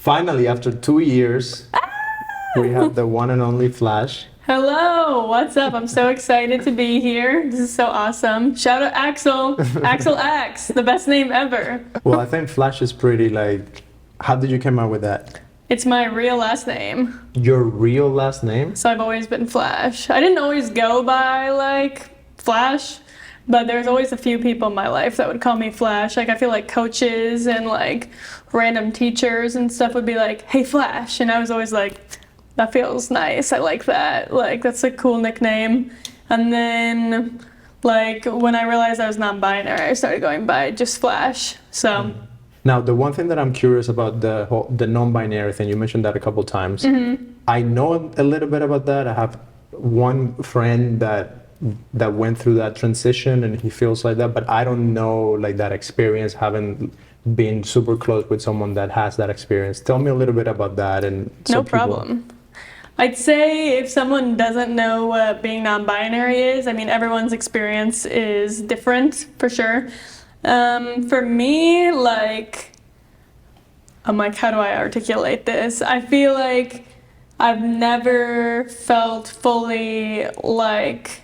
Finally, after 2 years, we have the one and only Flash. Hello, what's up? I'm so excited to be here. This is so awesome. Shout out Axel, Axel Axe, the best name ever. Well, I think Flash is pretty like, how did you come up with that? It's my real last name. Your real last name? So I've always been Flash. I didn't always go by like Flash, but there's always a few people in my life that would call me Flash. Like I feel like coaches and like random teachers and stuff would be like, hey Flash. And I was always like, that feels nice. I like that. Like that's a cool nickname. And then like when I realized I was non-binary, I started going by just Flash. So Now, the one thing that I'm curious about the non-binary thing, you mentioned that a couple times. I know a little bit about that. I have one friend that went through that transition and he feels like that, but I don't know like that experience, haven't been super close with someone that has that experience. Tell me a little bit about that. And no problem. I'd say if someone doesn't know what being non-binary is, I mean, everyone's experience is different for sure. For me, like, I'm like, how do I articulate this? I feel like I've never felt fully like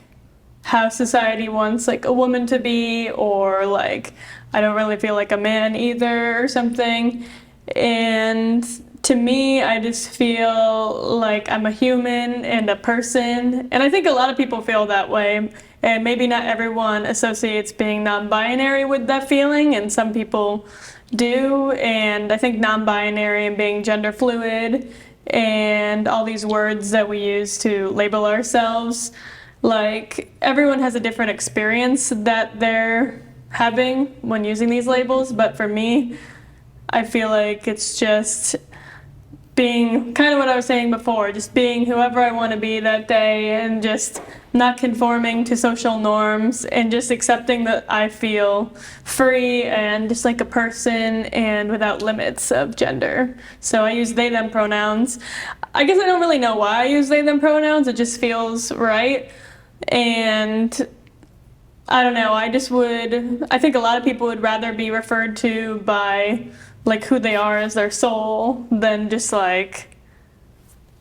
how society wants like a woman to be, or like I don't really feel like a man either or something. And to me, I just feel like I'm a human and a person. And I think a lot of people feel that way. And maybe not everyone associates being non-binary with that feeling, and some people do. And I think non-binary and being gender fluid and all these words that we use to label ourselves, like everyone has a different experience that they're having when using these labels. But for me, I feel like it's just being kind of what I was saying before, just being whoever I want to be that day and just not conforming to social norms and just accepting that I feel free and just like a person and without limits of gender. So I use they, them pronouns. I guess I don't really know why I use they, them pronouns. It just feels right. And I don't know, I think a lot of people would rather be referred to by like who they are as their soul than just like,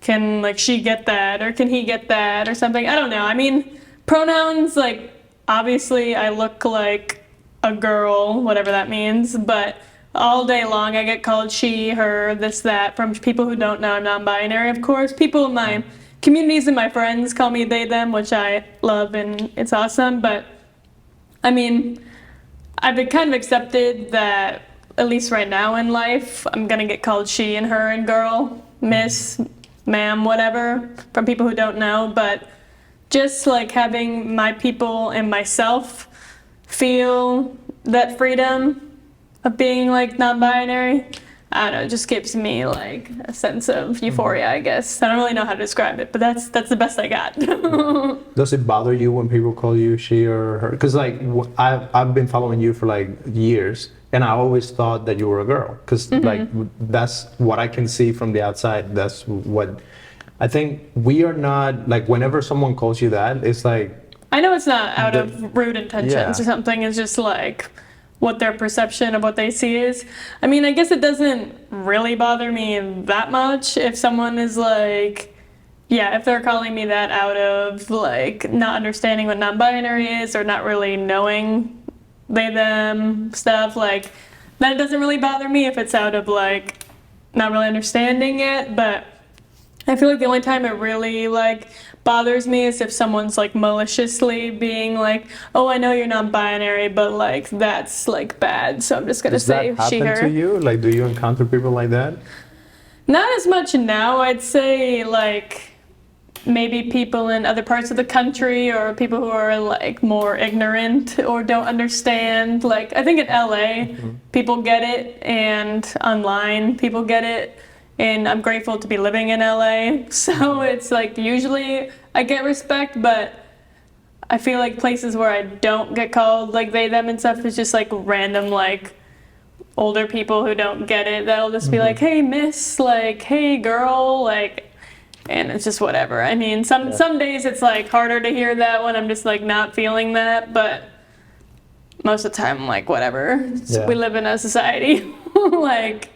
can like she get that or can he get that or something. I don't know. I mean, pronouns, like obviously I look like a girl, whatever that means, but all day long I get called she, her, this, that from people who don't know I'm non-binary, of course. People in my communities and my friends call me they, them, which I love and it's awesome. But I mean, I've been kind of accepted that at least right now in life, I'm gonna get called she and her and girl, miss, ma'am, whatever, from people who don't know. But just like having my people and myself feel that freedom of being like non-binary, I don't know, it just gives me like a sense of euphoria, I guess. I don't really know how to describe it, but that's the best I got. Does it bother you when people call you she or her? Because like I've been following you for like years, and I always thought that you were a girl. Because like that's what I can see from the outside. That's what I think. We are not like whenever someone calls you that, it's like I know it's not out of rude intentions or something. It's just like what their perception of what they see is. I mean, I guess it doesn't really bother me that much if someone is like, yeah, if they're calling me that out of like not understanding what non-binary is or not really knowing they, them stuff, like then it doesn't really bother me if it's out of like not really understanding it. But I feel like the only time it really like bothers me is if someone's like maliciously being like, oh, I know you're non-binary, but like that's like bad, so I'm just gonna say she, her. Does that happen to you? Like, do you encounter people like that? Not as much now. I'd say like maybe people in other parts of the country or people who are like more ignorant or don't understand. Like I think in LA people get it, and online people get it. And I'm grateful to be living in LA, so it's like usually I get respect, but I feel like places where I don't get called like they, them and stuff is just like random like older people who don't get it. That'll just be like, hey miss, like hey girl, like, and it's just whatever. I mean, some days it's like harder to hear that when I'm just like not feeling that, but most of the time I'm like whatever. We live in a society like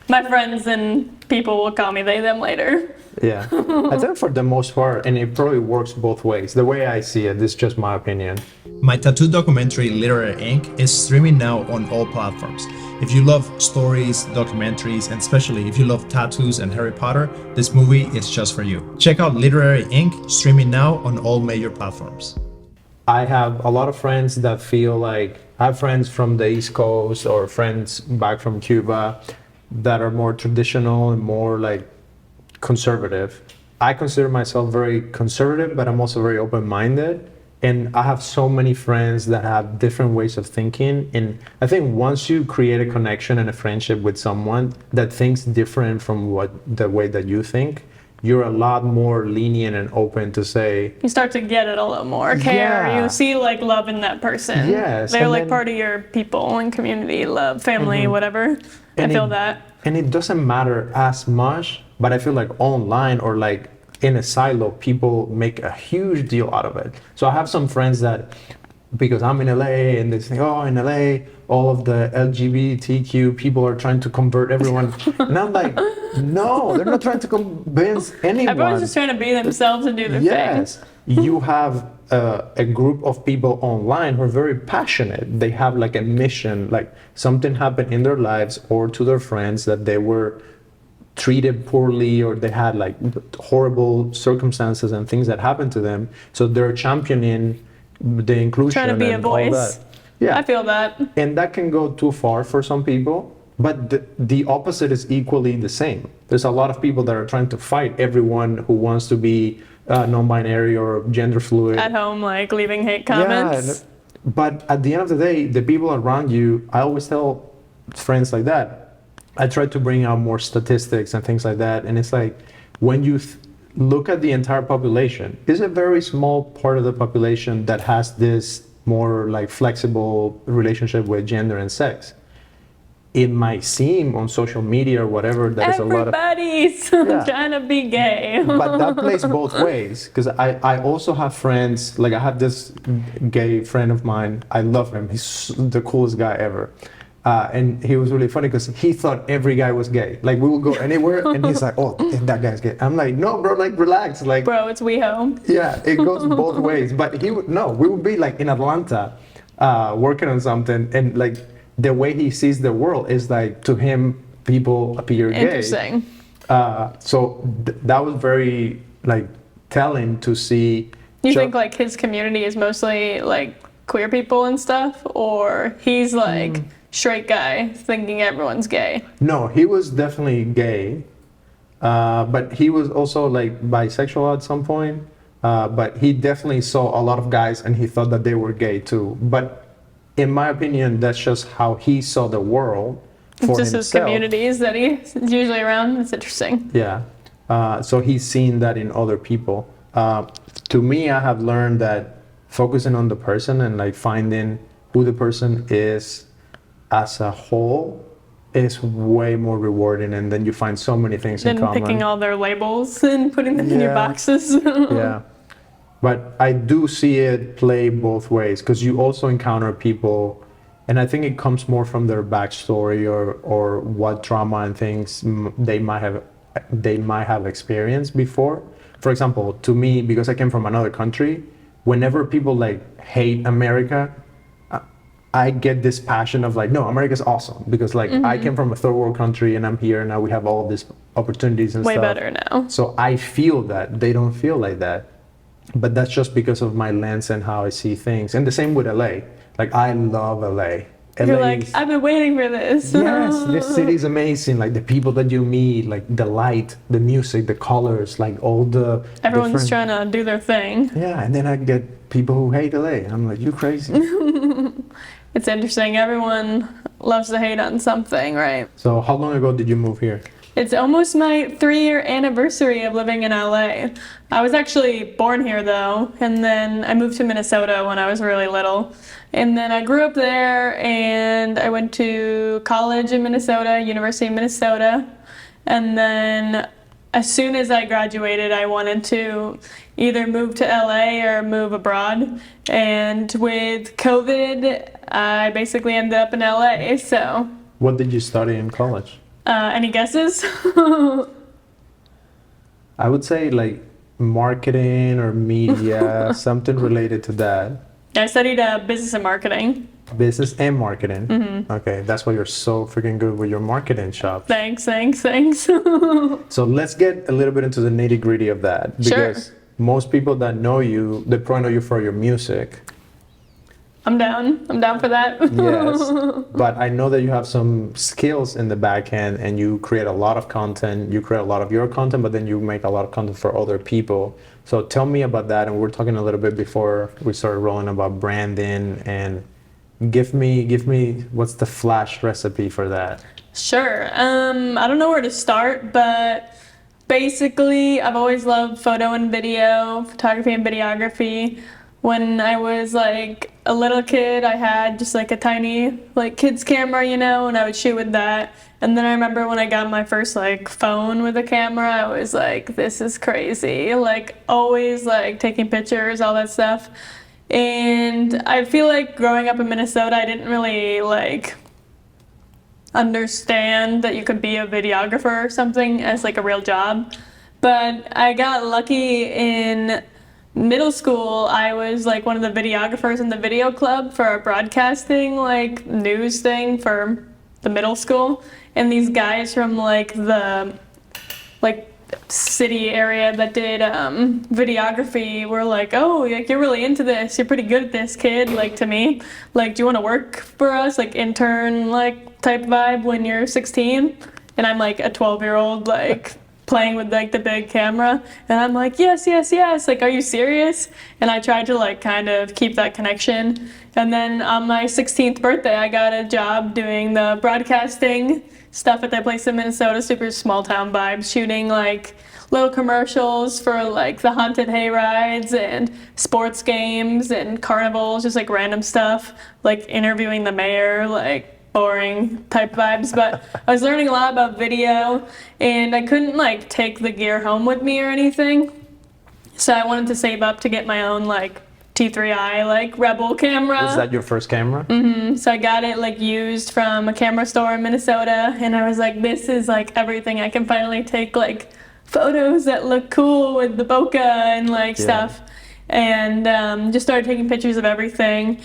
My friends and people will call me they, them later. Yeah. I think for the most part, and it probably works both ways. The way I see it, this is just my opinion. My tattoo documentary, Literary Ink, is streaming now on all platforms. If you love stories, documentaries, and especially if you love tattoos and Harry Potter, this movie is just for you. Check out Literary Ink, streaming now on all major platforms. I have a lot of friends that feel like, I have friends from the East Coast or friends back from Cuba that are more traditional and more like conservative. I consider myself very conservative, but I'm also very open-minded. And I have so many friends that have different ways of thinking. And I think once you create a connection and a friendship with someone that thinks different from the way that you think, you're a lot more lenient and open to say, you start to get it a little more, care. Yeah. You see like love in that person. Yes. They're And like then, part of your people and community, love, family, whatever. I feel that. And it doesn't matter as much, but I feel like online or like in a silo, people make a huge deal out of it. So I have some friends that, because I'm in LA and they say, oh, in LA, all of the LGBTQ people are trying to convert everyone. And I'm like, no, they're not trying to convince anyone. Everyone's just trying to be themselves and do their thing. Yes, you have a group of people online who are very passionate. They have like a mission, like something happened in their lives or to their friends that they were treated poorly or they had like horrible circumstances and things that happened to them. So they're championing the inclusion. Trying to be a and all voice. that. Yeah, I feel that. and that can go too far for some people. But the opposite is equally the same. There's a lot of people that are trying to fight everyone who wants to be non-binary or gender fluid. At home, like leaving hate comments. Yeah, but at the end of the day, the people around you, I always tell friends like that, I try to bring out more statistics and things like that. And it's like, when you look at the entire population, it's a very small part of the population that has this more like flexible relationship with gender and sex. It might seem on social media or whatever that is a lot of... Everybody's trying to be gay. But that plays both ways, because I also have friends, like I have this gay friend of mine, I love him, he's the coolest guy ever. And he was really funny because he thought every guy was gay. Like we would go anywhere and he's like, oh, that guy's gay. I'm like, no, bro, like relax. Like, bro, it's WeHo. Yeah, it goes both ways. But we would be like in Atlanta working on something, and like the way he sees the world is like, to him, people appear gay. Interesting. So that was very like telling to see. You think like his community is mostly like queer people and stuff, or he's like straight guy thinking everyone's gay? No, he was definitely gay, but he was also like bisexual at some point. But he definitely saw a lot of guys and he thought that they were gay too. But in my opinion, that's just how he saw the world for it's just himself. His communities that he's usually around. It's interesting. Yeah. So he's seen that in other people. To me, I have learned that focusing on the person and like finding who the person is as a whole is way more rewarding, and then you find so many things in common. Than picking all their labels and putting them in your boxes. Yeah. But I do see it play both ways, because you also encounter people, and I think it comes more from their backstory or what trauma and things they might have experienced before. For example, to me, because I came from another country, whenever people like hate America, I get this passion of like, no, America's awesome, because like I came from a third world country and I'm here now. We have all these opportunities and Way stuff. better now. So I feel that they don't feel like that, but that's just because of my lens and how I see things. And the same with LA. Like I love LA. You're like, I've been waiting for this. Yes, this city is amazing. Like the people that you meet, like the light, the music, the colors, like all the everyone's trying to do their thing. Yeah, and then I get people who hate LA. I'm like, you crazy. It's interesting. Everyone loves to hate on something, right? So how long ago did you move here? It's almost my 3-year anniversary of living in LA. I was actually born here though, and then I moved to Minnesota when I was really little. And then I grew up there, and I went to college in Minnesota, University of Minnesota. And then as soon as I graduated, I wanted to either move to LA or move abroad. And with COVID, I basically ended up in LA, so. What did you study in college? Any guesses? I would say like marketing or media, something related to that. I studied business and marketing. Business and marketing. Mm-hmm. Okay, that's why you're so freaking good with your marketing shop. Thanks. So let's get a little bit into the nitty gritty of that, because Sure. most people that know you, they probably know you for your music. I'm down. I'm down for that. Yes, but I know that you have some skills in the back end and you create a lot of content. You create a lot of your content, but then you make a lot of content for other people. So tell me about that. And we're talking a little bit before we started rolling about branding, and give me what's the flash recipe for that? Sure. I don't know where to start, but basically, I've always loved photo and video, photography and videography. When I was like a little kid, I had just like a tiny like kids camera, you know, and I would shoot with that. And then I remember when I got my first like phone with a camera, I was like, this is crazy. Like always like taking pictures, all that stuff. And I feel like growing up in Minnesota, I didn't really like understand that you could be a videographer or something as like a real job. But I got lucky in middle school. I was like one of the videographers in the video club for our broadcasting like news thing for the middle school. And these guys from like the like city area that did videography were like, oh, like you're really into this, you're pretty good at this, kid, like to me, like do you want to work for us, like intern like type vibe when you're 16? And I'm like a 12-year-old like playing with like the big camera, and I'm like, yes, like are you serious? And I tried to like kind of keep that connection. And then on my 16th birthday I got a job doing the broadcasting stuff at that place in Minnesota, super small town vibes, shooting like little commercials for like the haunted hay rides and sports games and carnivals, just like random stuff, like interviewing the mayor, like boring type vibes. But I was learning a lot about video, and I couldn't like take the gear home with me or anything, so I wanted to save up to get my own like T3i like Rebel camera. Was that your first camera? So I got it like used from a camera store in Minnesota, and I was like, this is like everything. I can finally take like photos that look cool with the bokeh and like stuff. And just started taking pictures of everything.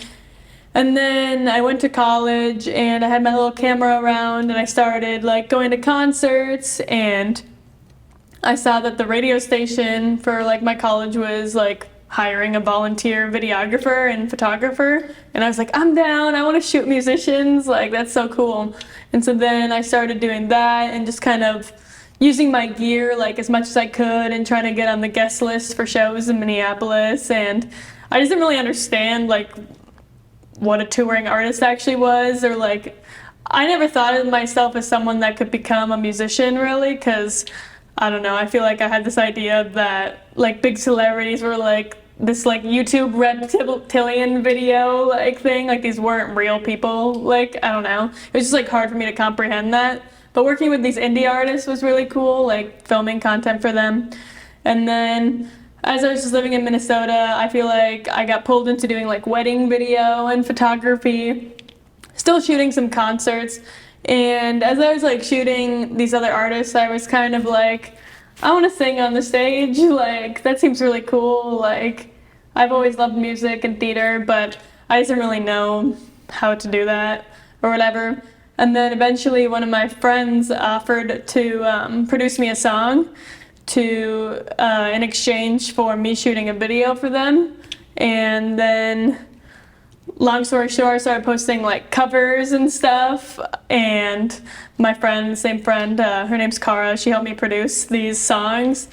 And then I went to college and I had my little camera around, and I started like going to concerts, and I saw that the radio station for like my college was like hiring a volunteer videographer and photographer, and I was like, I'm down, I want to shoot musicians, like that's so cool. And so then I started doing that and just kind of using my gear like as much as I could and trying to get on the guest list for shows in Minneapolis. And I just didn't really understand like what a touring artist actually was, or like I never thought of myself as someone that could become a musician really, because I don't know, I feel like I had this idea that like big celebrities were like this like YouTube reptilian video like thing, like these weren't real people, like I don't know. It was just like hard for me to comprehend that. But working with these indie artists was really cool, like filming content for them. And then as I was just living in Minnesota, I feel like I got pulled into doing like wedding video and photography, still shooting some concerts. And as I was like shooting these other artists, I was kind of like, I want to sing on the stage, like that seems really cool. Like I've always loved music and theater, but I didn't really know how to do that or whatever. And then eventually one of my friends offered to produce me a song in exchange for me shooting a video for them. And then long story short, I started posting like covers and stuff, and my friend, same friend, her name's Cara, she helped me produce these songs.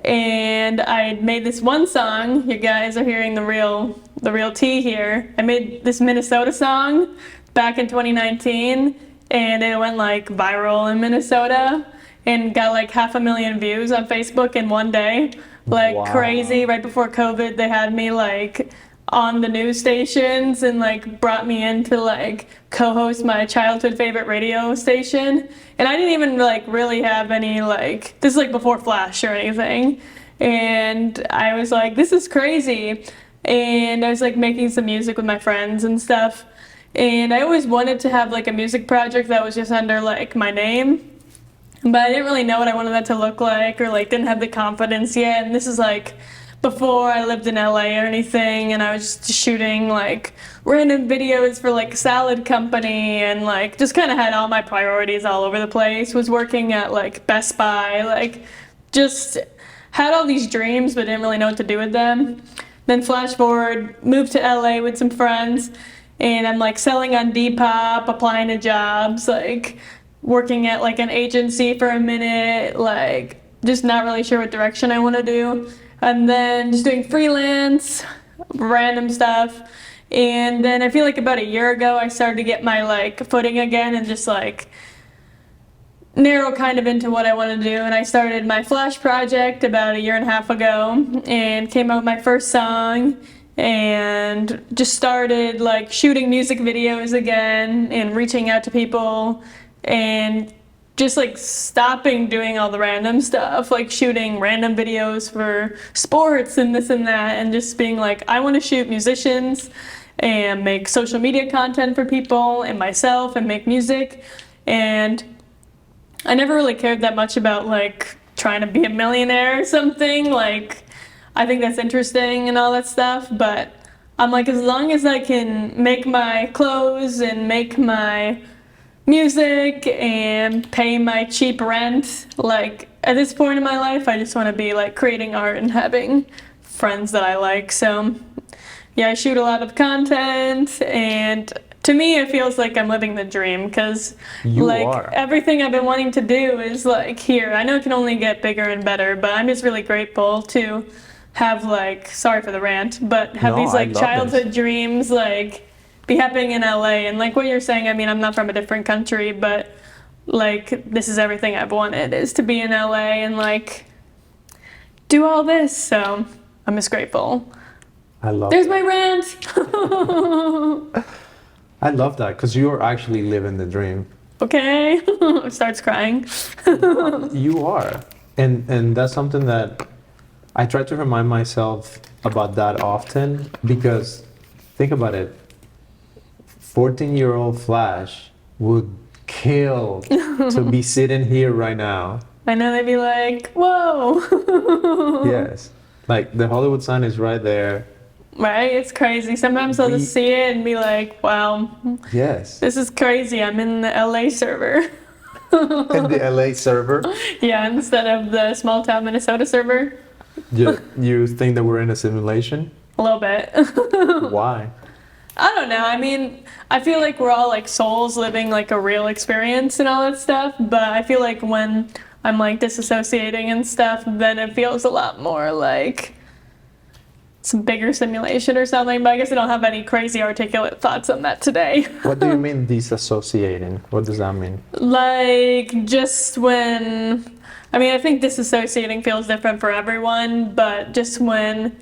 And I made this one song, you guys are hearing the real tea here. I made this Minnesota song back in 2019, and it went like viral in Minnesota and got like 500,000 views on Facebook in one day. Like Wow. crazy. Right before COVID, they had me like on the news stations and like brought me in to like co-host my childhood favorite radio station. And I didn't even like really have any like, this is like before FLASH or anything. And I was like, this is crazy. And I was like making some music with my friends and stuff. And I always wanted to have like a music project that was just under like my name. but I didn't really know what I wanted that to look like, or like didn't have the confidence yet. And this is like before I lived in LA or anything, and I was just shooting like random videos for like a salad company, and like just kind of had all my priorities all over the place. Was working at like Best Buy, like just had all these dreams but didn't really know what to do with them. Then flash forward, moved to LA with some friends, and I'm like selling on Depop, applying to jobs, like working at like an agency for a minute, like just not really sure what direction I want to do. And then just doing freelance, random stuff. And then I feel like about a year ago I started to get my like footing again and just like narrow kind of into what I want to do. And I started my Flash project about a year and a half ago and came out with my first song and just started like shooting music videos again and reaching out to people and just like stopping doing all the random stuff, like shooting random videos for sports and this and that, and just being like, I want to shoot musicians and make social media content for people and myself and make music. And I never really cared that much about like trying to be a millionaire or something. Like, I think that's interesting and all that stuff, but I'm like, as long as I can make my clothes and make my music and pay my cheap rent, like at this point in my life I just want to be like creating art and having friends that I like. So yeah, I shoot a lot of content, and to me it feels like I'm living the dream, because like everything I've been wanting to do is like here. I know it can only get bigger and better, but I'm just really grateful to have like, sorry for the rant, but have these like childhood dreams like be happening in LA. And like what you're saying, I mean, I'm not from a different country, but like this is everything I've wanted, is to be in LA and like do all this. So I'm just grateful. I love There's my rant. I love that, because you're actually living the dream. Okay. Starts crying. You are. And that's something that I try to remind myself about that often, because think about it. 14-year-old Flash would kill to be sitting here right now. I know, they'd be like, whoa. Yes. Like the Hollywood sign is right there. Right? It's crazy. Sometimes I'll just see it and be like, wow. Yes. This is crazy. I'm in the LA server. In the LA server? Yeah, instead of the small town Minnesota server. You think that we're in a simulation? A little bit. Why? I don't know. I mean, I feel like we're all like souls living like a real experience and all that stuff, but I feel like when I'm like disassociating and stuff, then it feels a lot more like some bigger simulation or something. But I guess I don't have any crazy articulate thoughts on that today. What do you mean disassociating? What does that mean? Like just when, I mean, I think disassociating feels different for everyone, but just when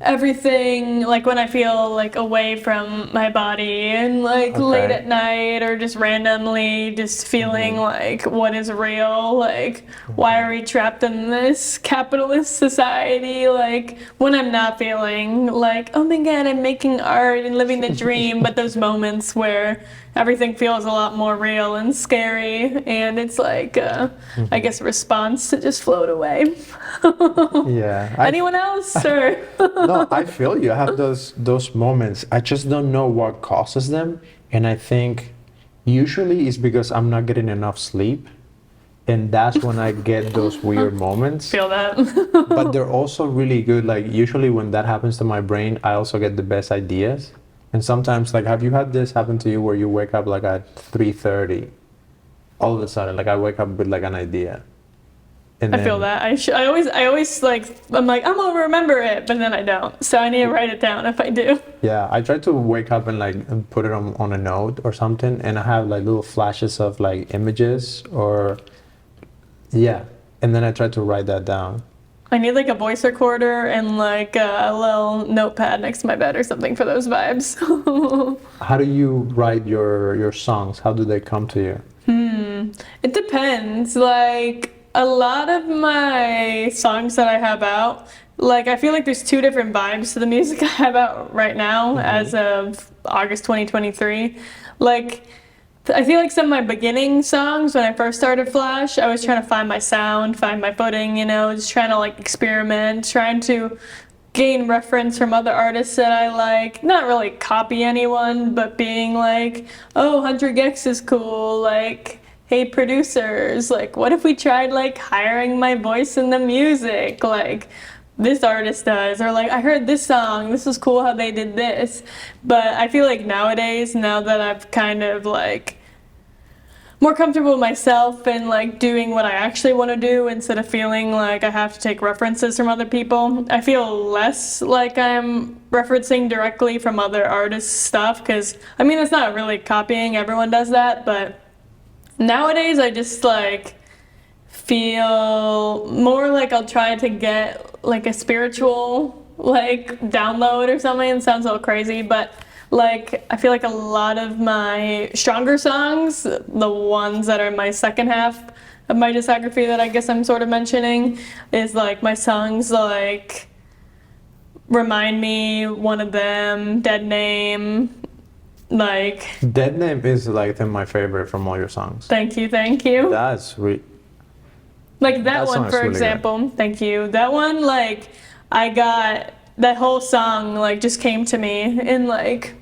everything, like when I feel like away from my body and like late at night, or just randomly just feeling like what is real, like why are we trapped in this capitalist society, like when I'm not feeling like, oh my god, I'm making art and living the dream, but those moments where everything feels a lot more real and scary, and it's like I guess a response to just float away. Yeah. Anyone else? Or No, I feel you. I have those moments. I just don't know what causes them, and I think usually it's because I'm not getting enough sleep, and that's when I get those weird moments. Feel that. But they're also really good. Like usually when that happens to my brain, I also get the best ideas. And sometimes, like, have you had this happen to you where you wake up like at 3:30? All of a sudden, like I wake up with like an idea. And I feel that. I always like, I'm like, I'm gonna remember it, but then I don't. So I need to write it down if I do. Yeah, I try to wake up and like put it on a note or something, and I have like little flashes of like images or, yeah. And then I try to write that down. I need like a voice recorder and like a little notepad next to my bed or something for those vibes. How do you write your songs? How do they come to you? It depends. Like a lot of my songs that I have out, like I feel like there's two different vibes to the music I have out right now as of August 2023. Like I feel like some of my beginning songs when I first started Flash, I was trying to find my sound, find my footing, you know, just trying to like experiment, trying to gain reference from other artists that I like. Not really copy anyone, but being like, oh, 100 Gex is cool, like, hey producers, like what if we tried like hiring my voice in the music, like this artist does, or like I heard this song, this was cool how they did this. But I feel like nowadays, now that I've kind of like more comfortable with myself and like doing what I actually want to do instead of feeling like I have to take references from other people, I feel less like I'm referencing directly from other artists' stuff, because I mean it's not really copying, everyone does that, but nowadays I just like feel more like I'll try to get like a spiritual like download or something. It sounds a little crazy, but like I feel like a lot of my stronger songs, the ones that are in my second half of my discography that I guess I'm sort of mentioning, is like my songs like Remind Me, one of them, Deadname, like Deadname is like my favorite from all your songs. Thank you, thank you. That's Like that That song one, is for really example. Thank you. That one, like, I got that whole song, like, just came to me in like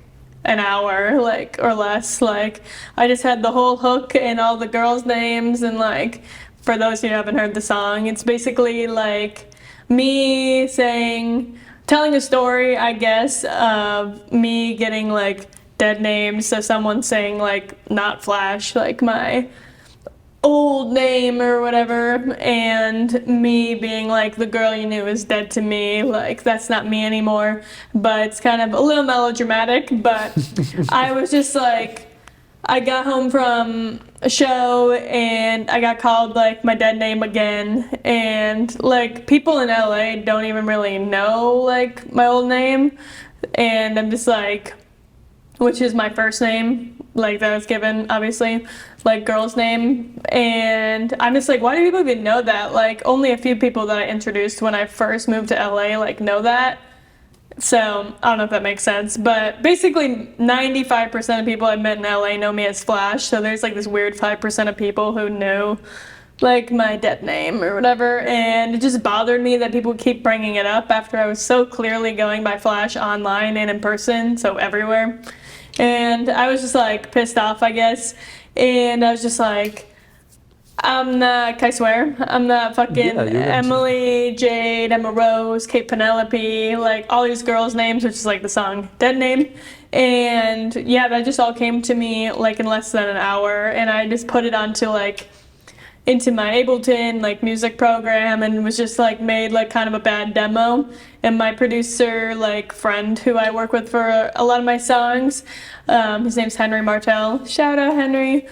an hour, like, or less. Like, I just had the whole hook and all the girls' names, and like, for those who haven't heard the song, it's basically like me telling a story, I guess, of me getting like dead names. So someone saying like not Flash, like my old name or whatever, and me being like, the girl you knew is dead to me, like that's not me anymore. But it's kind of a little melodramatic, but I was just like, I got home from a show and I got called like my dead name again, and like people in LA don't even really know like my old name, and I'm just like, which is my first name, like that was given, obviously, like girl's name. And I'm just like, why do people even know that? Like only a few people that I introduced when I first moved to LA like know that. So I don't know if that makes sense, but basically 95% of people I met in LA know me as Flash. So there's like this weird 5% of people who know like my dead name or whatever, and it just bothered me that people keep bringing it up after I was so clearly going by Flash online and in person, so everywhere. And I was just like pissed off, I guess, and I was just like, I'm not, can I swear? I'm not fucking Yeah, you can. Emily, Jade, Emma Rose, Kate Penelope, like all these girls' names, which is like the song Deadname. And yeah, that just all came to me like in less than an hour, and I just put it onto like into my Ableton like music program, and was just like made like kind of a bad demo. And my producer like friend who I work with for a lot of my songs, his name's Henry Martell, shout out Henry.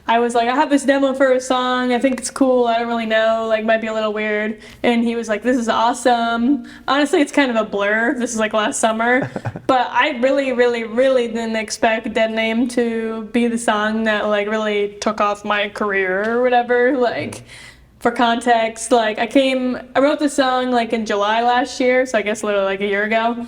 I was like, I have this demo for a song, I think it's cool, I don't really know, like might be a little weird. And he was like, this is awesome. Honestly, it's kind of a blur, this is like last summer. But I really, really, really didn't expect Deadname to be the song that like really took off my career or whatever. Like for context, like I wrote the song like in July last year, so I guess literally like a year ago.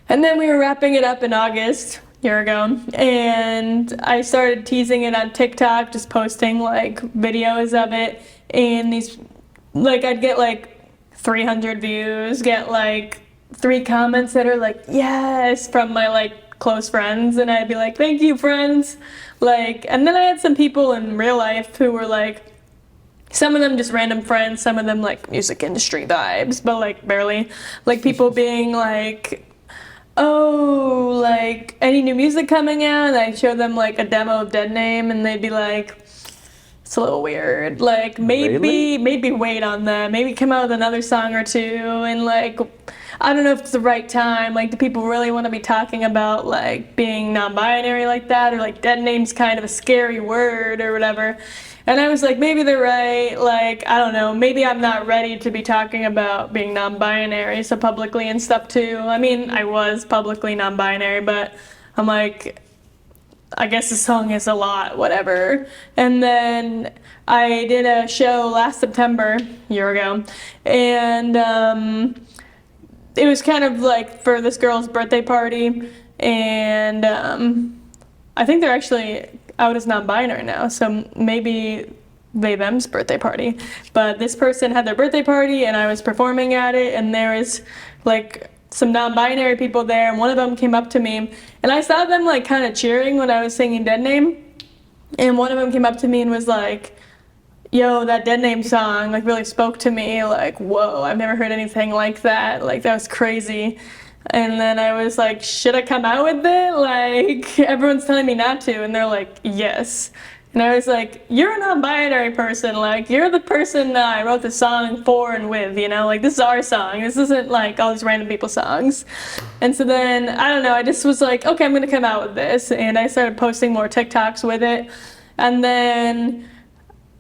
And then we were wrapping it up in August, year ago, and I started teasing it on TikTok, just posting like videos of it, and these, like I'd get like 300 views, get like 3 comments that are like yes from my like close friends, and I'd be like, thank you friends, like. And then I had some people in real life who were like, some of them just random friends, some of them like music industry vibes, but like barely, like people being like, oh, like any new music coming out, and I show them like a demo of Deadname, and they'd be like, it's a little weird, like maybe wait on that, maybe come out with another song or two, and like I don't know if it's the right time, like do people really want to be talking about like being non-binary like that, or like Deadname's kind of a scary word or whatever. And I was like, maybe they're right, like, I don't know, maybe I'm not ready to be talking about being non-binary so publicly and stuff too. I mean, I was publicly non-binary, but I'm like, I guess the song is a lot, whatever. And then I did a show last September, a year ago, and it was kind of like for this girl's birthday party, and I think they're actually out as non-binary now, so maybe they them's birthday party. But this person had their birthday party and I was performing at it, and there was like some non-binary people there, and one of them came up to me and I saw them like kind of cheering when I was singing Deadname, and one of them came up to me and was like, yo, that Deadname song like really spoke to me, like, whoa, I've never heard anything like that, like that was crazy. And then I was like, should I come out with it? Like, everyone's telling me not to, and they're like, yes. And I was like, you're a non-binary person, like, you're the person I wrote the song for and with, you know, like, this is our song, this isn't like all these random people's songs. And so then, I don't know, I just was like, okay, I'm gonna come out with this, and I started posting more TikToks with it, and then,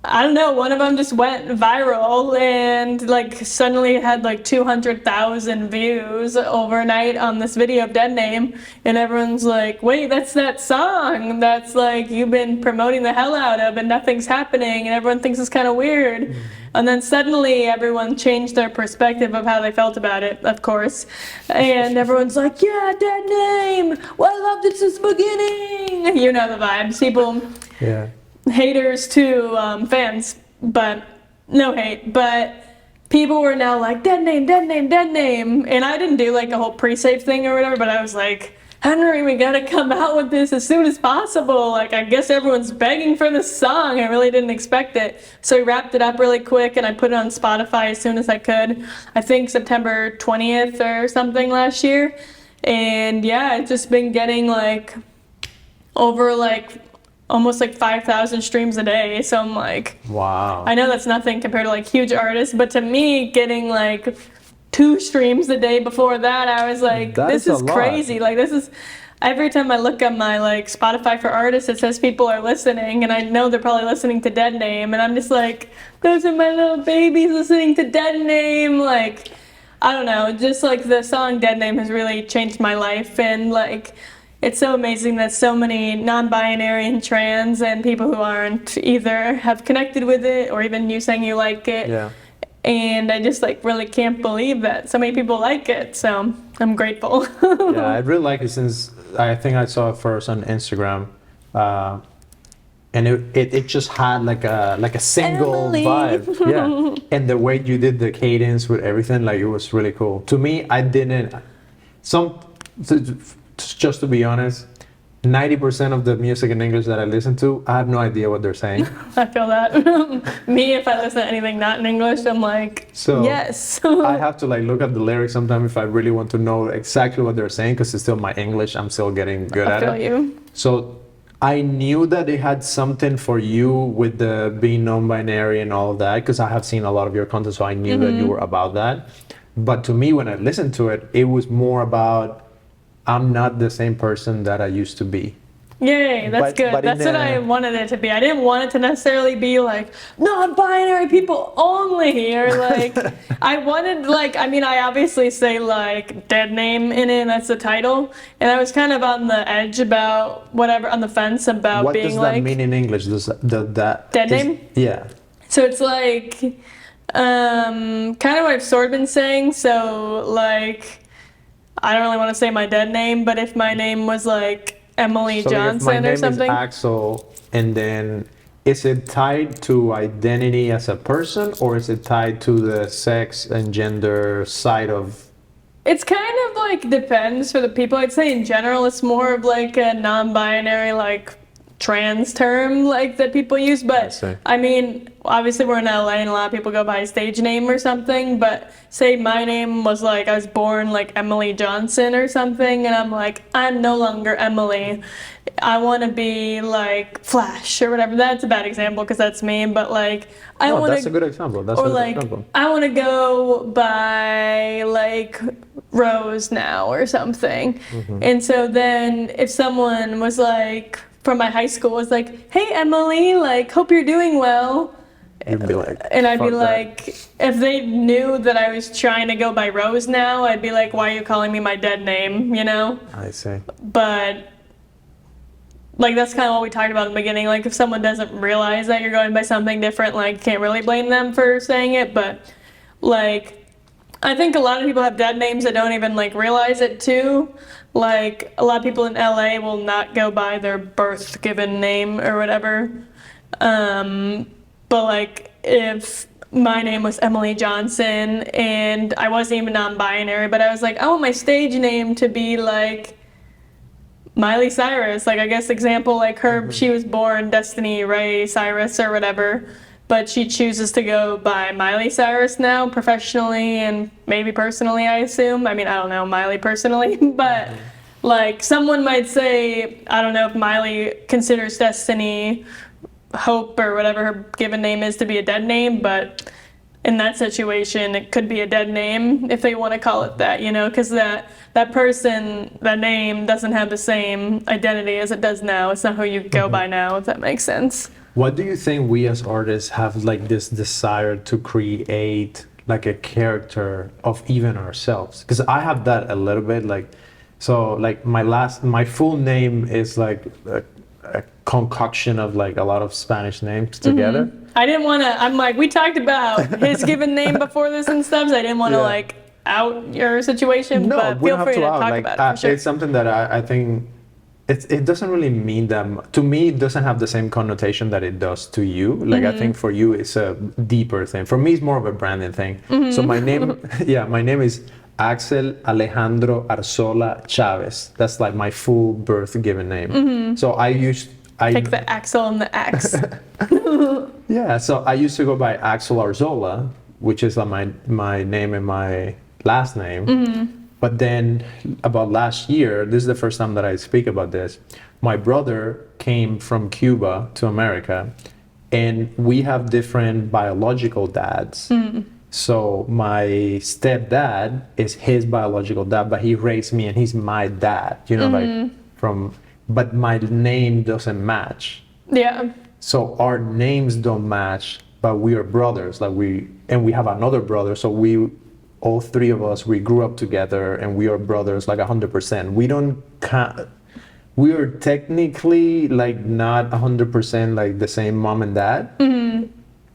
I don't know, one of them just went viral and like suddenly had like 200,000 views overnight on this video of Deadname, and everyone's like, wait, that's that song that's like you've been promoting the hell out of and nothing's happening and everyone thinks it's kind of weird. And then suddenly everyone changed their perspective of how they felt about it, of course, and everyone's like, yeah, Deadname, well, I loved it since the beginning, you know the vibes. People, Yeah. haters to fans, but no hate, but people were now like, Deadname, Deadname, Deadname, and I didn't do like a whole pre-save thing or whatever, but I was like, Henry, we gotta come out with this as soon as possible, like I guess everyone's begging for this song. I really didn't expect it, so we wrapped it up really quick and I put it on Spotify as soon as I could, I think September 20th or something last year, and yeah, it's just been getting like over like almost like 5,000 streams a day, so I'm like, Wow. I know that's nothing compared to like huge artists, but to me, getting like 2 streams a day before that, I was like, That this is is a lot. crazy. Like this is, every time I look at my like Spotify for artists, it says people are listening, and I know they're probably listening to Deadname, and I'm just like, those are my little babies listening to Deadname. Like, I don't know, just like the song Deadname has really changed my life, and like, it's so amazing that so many non-binary and trans and people who aren't either have connected with it, or even you saying you like it. Yeah. And I just like really can't believe that so many people like it, so I'm grateful. Yeah, I really like it since I think I saw it first on Instagram, and it just had like a single Emily. vibe. Yeah, and the way you did the cadence with everything, like it was really cool. To me, I didn't just to be honest, 90% of the music in English that I listen to, I have no idea what they're saying. I feel that. Me, if I listen to anything not in English, I'm like, So yes. I have to like look at the lyrics sometimes if I really want to know exactly what they're saying, because it's still my English. I'm still getting good I at feel it. you. So I knew that they had something for you with the being non-binary and all of that, because I have seen a lot of your content, so I knew that you were about that. But to me, when I listened to it, it was more about, I'm not the same person that I used to be. Yay, that's But- good. but in That's what the- I wanted it to be. I didn't want it to necessarily be like non-binary people only, or like I wanted like, I mean, I obviously say like Deadname in it, that's the title, and I was kind of on the edge about whatever, on the fence about What being does like that mean in English? Does that Deadname? Yeah. So it's like kind of what I've sort of been saying. So like, I don't really want to say my dead name, but if my name was like Emily So like, if my Johnson name or something. is Axel, and then is it tied to identity as a person, or is it tied to the sex and gender side of? It's kind of like depends for the people. I'd say in general it's more of like a non-binary like trans term like that people use, I but see. I mean obviously we're in LA and a lot of people go by a stage name or something, but say my name was like I was born like Emily Johnson or something, and I'm like, I'm no longer Emily, I want to be like Flash or whatever. That's a bad example because that's me, but like I No, want that's a to, good example. That's or a good like example. I want to go by like Rose now or something. And so then if someone was like from my high school was like, hey Emily, like hope you're doing well, You'd be like, and I'd be "Fuck that." like, if they knew that I was trying to go by Rose now, I'd be like, why are you calling me my dead name, you know? I see. But like that's kind of what we talked about in the beginning, like if someone doesn't realize that you're going by something different, like can't really blame them for saying it, but like I think a lot of people have dead names that don't even like realize it too. Like a lot of people in LA will not go by their birth given name or whatever. But like if my name was Emily Johnson and I wasn't even non-binary, but I was like, I want my stage name to be like Miley Cyrus. Like I guess example like her, she was born Destiny Ray Cyrus or whatever. But she chooses to go by Miley Cyrus now, professionally and maybe personally, I assume. I mean, I don't know Miley personally, but like someone might say, I don't know if Miley considers Destiny Hope or whatever her given name is to be a dead name, but in that situation, it could be a dead name if they want to call it that, you know, because that person, that name doesn't have the same identity as it does now. It's not who you go by now, if that makes sense. What do you think we as artists have like this desire to create like a character of even ourselves? Because I have that a little bit, like, so like my full name is like a concoction of like a lot of Spanish names together. I didn't want to, I'm like, we talked about his given name before this and stuff, so I didn't want to like out your situation, No, but we feel don't have free to to out. talk Like, about it for sure. it's something that I think it doesn't really mean that to me. It doesn't have the same connotation that it does to you. Like I think for you it's a deeper thing. For me it's more of a branding thing. So my name, my name is Axel Alejandro Arzola Chavez. That's like my full birth given name. So I Take the Axel and the Axe. yeah, so I used to go by Axel Arzola, which is my name and my last name. But then about last year, this is the first time that I speak about this, my brother came from Cuba to America, and we have different biological dads. So my stepdad is his biological dad, but he raised me and he's my dad, you know, like but my name doesn't match. Yeah. So our names don't match, but we are brothers. Like we have another brother. So all three of us, we grew up together and we are brothers like 100%. We are technically like not 100% like the same mom and dad.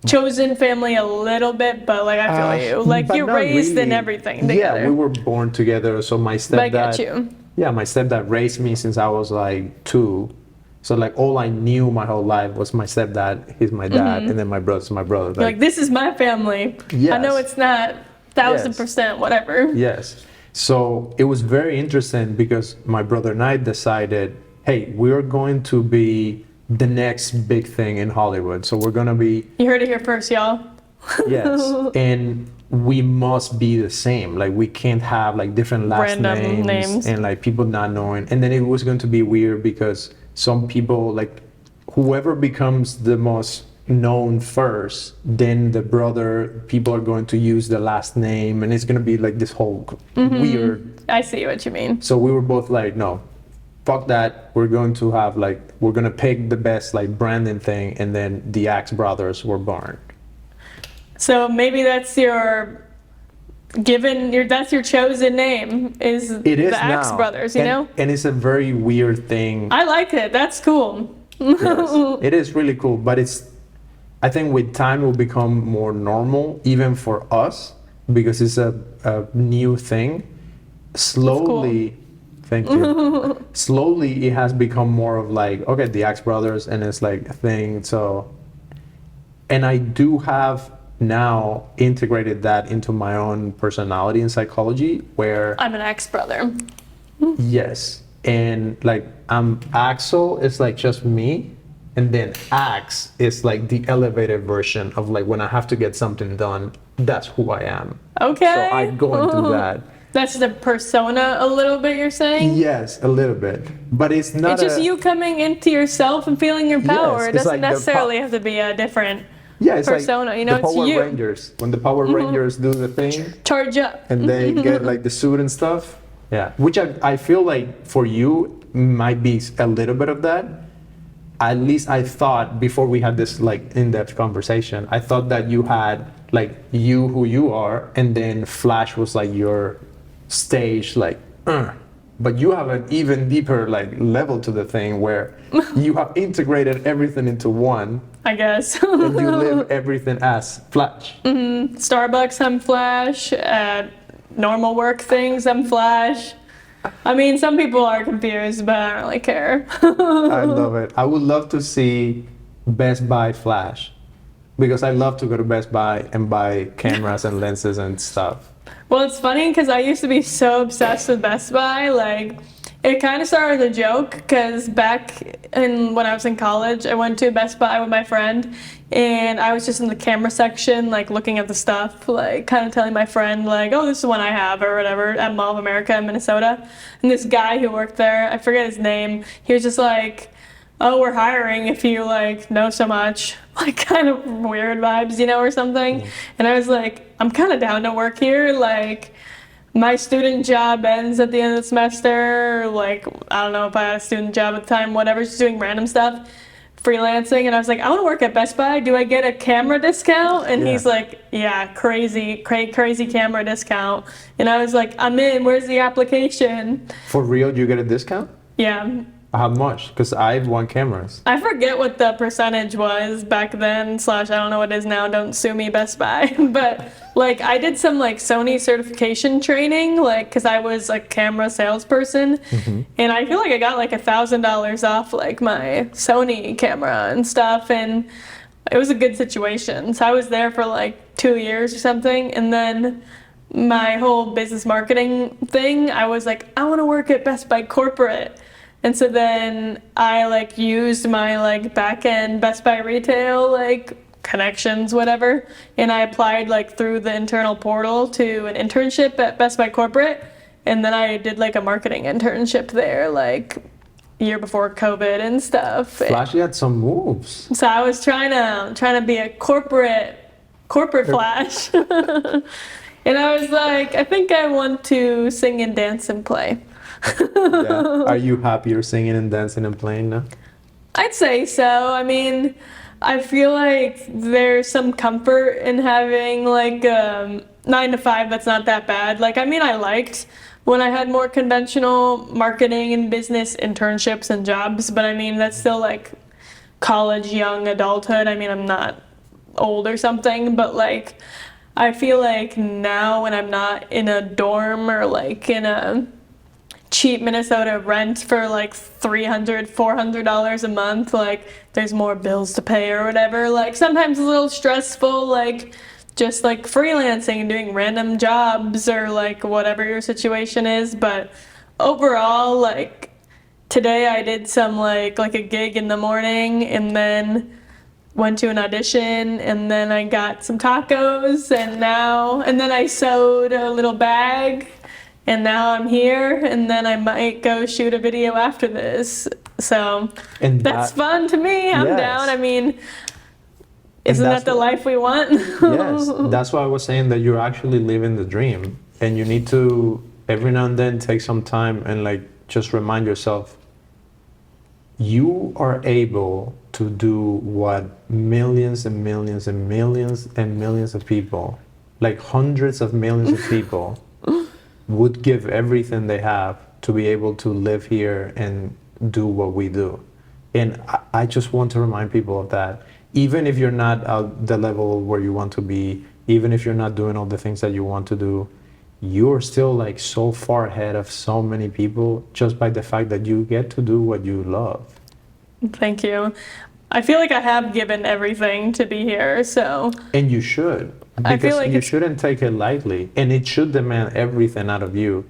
Chosen family a little bit, but like I feel you. Like but you're not raised in really. everything together. Yeah, we were born together. So my But I get stepdad, you. yeah, my stepdad raised me since I was like 2. So like all I knew my whole life was my stepdad, he's my dad, and then my brother's my brother. You're like, this is my family. Yes. I know it's not 1000%, whatever. Yes. So it was very interesting because my brother and I decided, hey, we're going to be the next big thing in Hollywood. So we're going to be... You heard it here first, y'all. Yes. And we must be the same. Like we can't have like different last Random names and like people not knowing. And then it was going to be weird because some people, like whoever becomes the most known first, then the brother, people are going to use the last name, and it's going to be like this whole weird. I see what you mean. So we were both like, no, fuck that. We're going to have like, we're going to pick the best like branding thing, and then the Axe brothers were born. So maybe that's your that's your chosen name is the Axe now. brothers, you know? And it's a very weird thing. I like it. That's cool. Yes, it is really cool, but I think with time it will become more normal, even for us, because it's a new thing. Slowly, thank you. Slowly, it has become more of like, okay, the Axe brothers, and it's like a thing. So, and I do have now integrated that into my own personality and psychology, where I'm an Axe brother. yes, and like Axel is like just me, and then Axe is like the elevated version of like when I have to get something done, that's who I am. Okay. So I go into that. That's the persona a little bit, you're saying? Yes, a little bit, but it's not. It's just you coming into yourself and feeling your power. Yes, It it's doesn't like necessarily have to be a different it's persona. like You know, the it's Power you. Rangers. When the Power Rangers do the thing, Charge up. and they get like the suit and stuff. Yeah, which I feel like for you might be a little bit of that. At least I thought before we had this like in-depth conversation, I thought that you had like who you are, and then Flash was like your stage, like but you have an even deeper like level to the thing where you have integrated everything into one, I guess. and you live everything as Flash. Starbucks, I'm Flash. Normal work things, I'm Flash. I mean, some people are confused, but I don't really care. I love it. I would love to see Best Buy Flash, because I love to go to Best Buy and buy cameras and lenses and stuff. Well, it's funny because I used to be so obsessed with Best Buy. Like, it kind of started as a joke because when I was in college, I went to Best Buy with my friend, and I was just in the camera section, like looking at the stuff, like kind of telling my friend, like, oh, this is the one I have or whatever at Mall of America in Minnesota. And this guy who worked there, I forget his name, he was just like, oh, we're hiring if you like know so much, like kind of weird vibes, you know, or something. And I was like, I'm kind of down to work here. Like, my student job ends at the end of the semester. Like, I don't know if I had a student job at the time, whatever, just doing random stuff, freelancing. And I was like, I want to work at Best Buy. Do I get a camera discount? And he's like, yeah, crazy camera discount. And I was like, I'm in. Where's the application? For real, you get a discount? Yeah. How much? Because I've won cameras. I forget what the percentage was back then, / I don't know what it is now, don't sue me, Best Buy. But like, I did some like Sony certification training, like, because I was a camera salesperson, and I feel like I got like $1,000 off like my Sony camera and stuff, and it was a good situation. So I was there for like 2 years or something, and then my whole business marketing thing, I was like, I want to work at Best Buy corporate. And so then I like used my like back end Best Buy retail like connections, whatever, and I applied like through the internal portal to an internship at Best Buy corporate, and then I did like a marketing internship there like year before COVID and stuff. Flash had some moves. So I was trying to be a corporate Flash. And I was like, I think I want to sing and dance and play. Yeah. Are you happier singing and dancing and playing now? I'd say so. I mean, I feel like there's some comfort in having like 9 to 5 that's not that bad. Like, I mean, I liked when I had more conventional marketing and business internships and jobs, but I mean, that's still like college, young adulthood. I mean, I'm not old or something, but like, I feel like now when I'm not in a dorm or like in a cheap Minnesota rent for like $300, $400 a month, like there's more bills to pay or whatever. Like sometimes a little stressful, like just like freelancing and doing random jobs or like whatever your situation is. But overall, like today I did some like a gig in the morning, and then went to an audition, and then I got some tacos, and then I sewed a little bag. And now I'm here, and then I might go shoot a video after this. So that's fun to me. I'm down. I mean, isn't that the life we want? Yes, that's why I was saying that you're actually living the dream. And you need to, every now and then, take some time and like just remind yourself, you are able to do what millions and millions and millions and millions of people, like hundreds of millions of people, would give everything they have to be able to live here and do what we do. And I just want to remind people of that. Even if you're not at the level where you want to be, even if you're not doing all the things that you want to do, you're still like so far ahead of so many people just by the fact that you get to do what you love. Thank you. I feel like I have given everything to be here, so. And you should. I feel like you shouldn't take it lightly, and it should demand everything out of you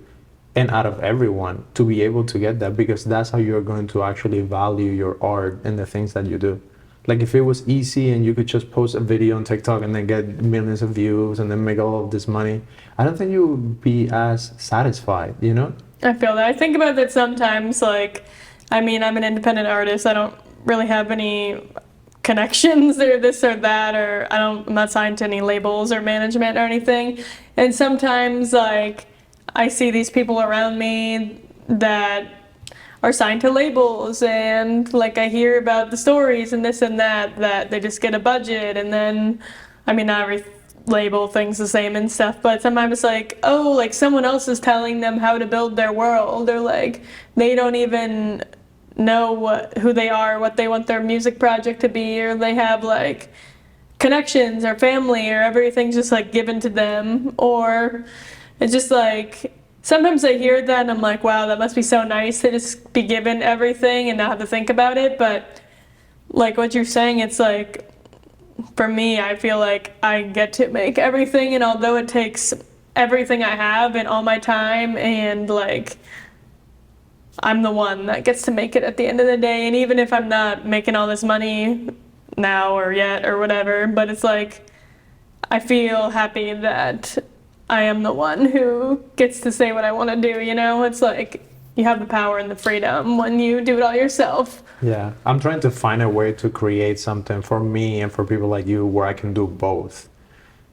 and out of everyone to be able to get that, because that's how you're going to actually value your art and the things that you do. Like if it was easy and you could just post a video on TikTok and then get millions of views and then make all of this money, I don't think you would be as satisfied, you know? I feel that. I think about that sometimes. Like, I mean, I'm an independent artist. I don't really have any connections or this or that, or I'm not signed to any labels or management or anything. And sometimes like I see these people around me that are signed to labels, and like I hear about the stories and this and that they just get a budget, and then I mean not label things the same and stuff, but sometimes it's like, oh, like someone else is telling them how to build their world, or like they don't even know who they are, what they want their music project to be, or they have like connections or family, or everything's just like given to them. Or it's just like sometimes I hear that and I'm like, wow, that must be so nice to just be given everything and not have to think about it. But like what you're saying, it's like, for me, I feel like I get to make everything, and although it takes everything I have and all my time, and like I'm the one that gets to make it at the end of the day. And even if I'm not making all this money now or yet or whatever, but it's like I feel happy that I am the one who gets to say what I want to do, you know? It's like you have the power and the freedom when you do it all yourself. Yeah, I'm trying to find a way to create something for me and for people like you where I can do both.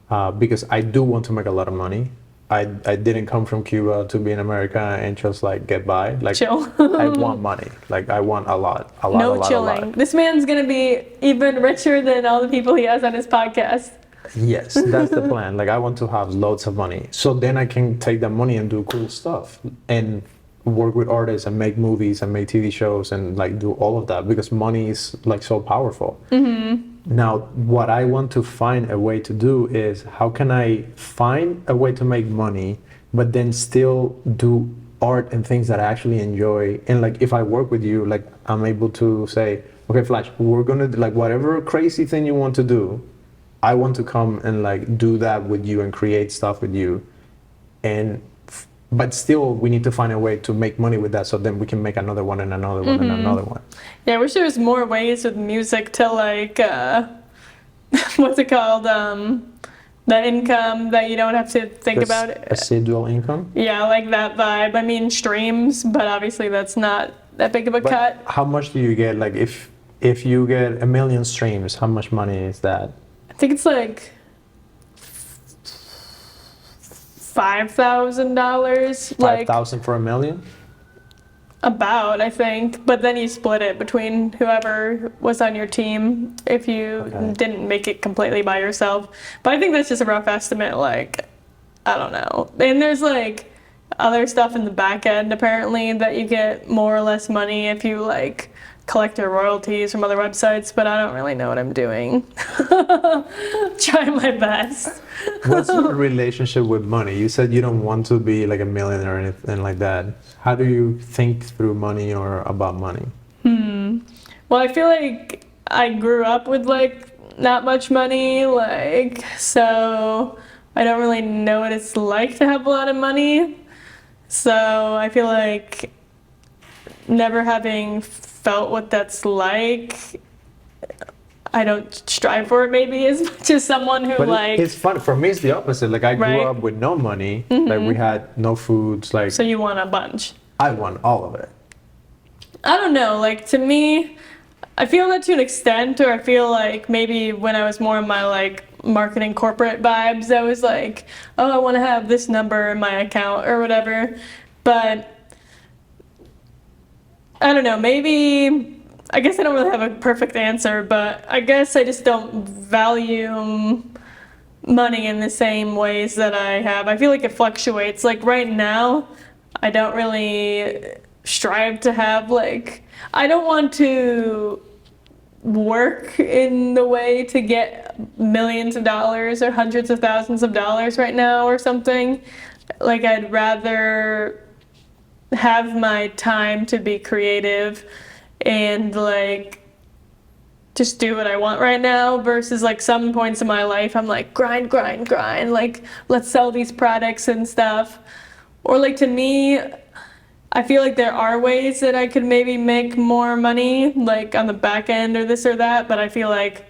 Because I do want to make a lot of money. I didn't come from Cuba to be in America and just like get by. Like, chill. I want money. Like, I want a lot. No chilling. A lot. This man's gonna be even richer than all the people he has on his podcast. Yes, that's the plan. Like, I want to have loads of money, so then I can take that money and do cool stuff and work with artists and make movies and make TV shows and like do all of that, because money is like so powerful. Now, what I want to find a way to do is, how can I find a way to make money, but then still do art and things that I actually enjoy? And like, if I work with you, like I'm able to say, okay, Flash, we're gonna do, like, whatever crazy thing you want to do, I want to come and like do that with you and create stuff with you. And but still, we need to find a way to make money with that, so then we can make another one and another one and another one. Yeah, I wish there was more ways with music to like, what's it called? The income that you don't have to think about it. Residual income? Yeah, like that vibe. I mean, streams, but obviously that's not that big of a cut. How much do you get? Like, if you get 1 million streams, how much money is that? I think it's like $5,000. Like 5,000 for 1 million? about, I think. But then you split it between whoever was on your team if you didn't make it completely by yourself. But I think that's just a rough estimate. Like, I don't know. And there's like other stuff in the back end apparently that you get more or less money if you like collect your royalties from other websites, but I don't really know what I'm doing. Try my best. What's your relationship with money? You said you don't want to be like a millionaire or anything like that. How do you think through money or about money? Well, I feel like I grew up with like not much money, like, so I don't really know what it's like to have a lot of money. So I feel like never having felt what that's like, I don't strive for it maybe as much as someone who But like... it's fun. For me, it's the opposite. Like, I grew Right. up with no money. Like, we had no foods. Like, So you want a bunch. I want all of it. I don't know, like to me, I feel that to an extent, or I feel like maybe when I was more in my like marketing corporate vibes, I was like, oh, I want to have this number in my account or whatever. But I don't know, maybe, I guess I don't really have a perfect answer, but I guess I just don't value money in the same ways that I have. I feel like it fluctuates. Like right now, I don't really strive to have like, I don't want to work in the way to get millions of dollars or hundreds of thousands of dollars right now or something. Like I'd rather have my time to be creative and like just do what I want right now, versus like some points in my life I'm like grind, like let's sell these products and stuff. Or like to me, I feel like there are ways that I could maybe make more money like on the back end or this or that, but I feel like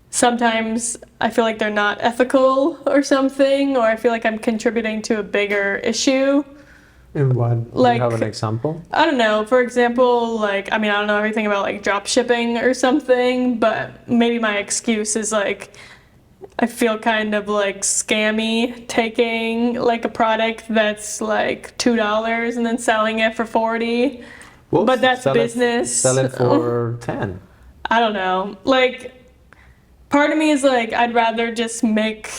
sometimes I feel like they're not ethical or something, or I feel like I'm contributing to a bigger issue. And what? Do Like, you have an example? I don't know, for example, like, I mean, I don't know everything about like drop shipping or something, but maybe my excuse is like, I feel kind of like scammy taking like a product that's like $2 and then selling it for $40. Whoops, But that's sell business. Sell it for 10. I don't know. Like, part of me is like, I'd rather just make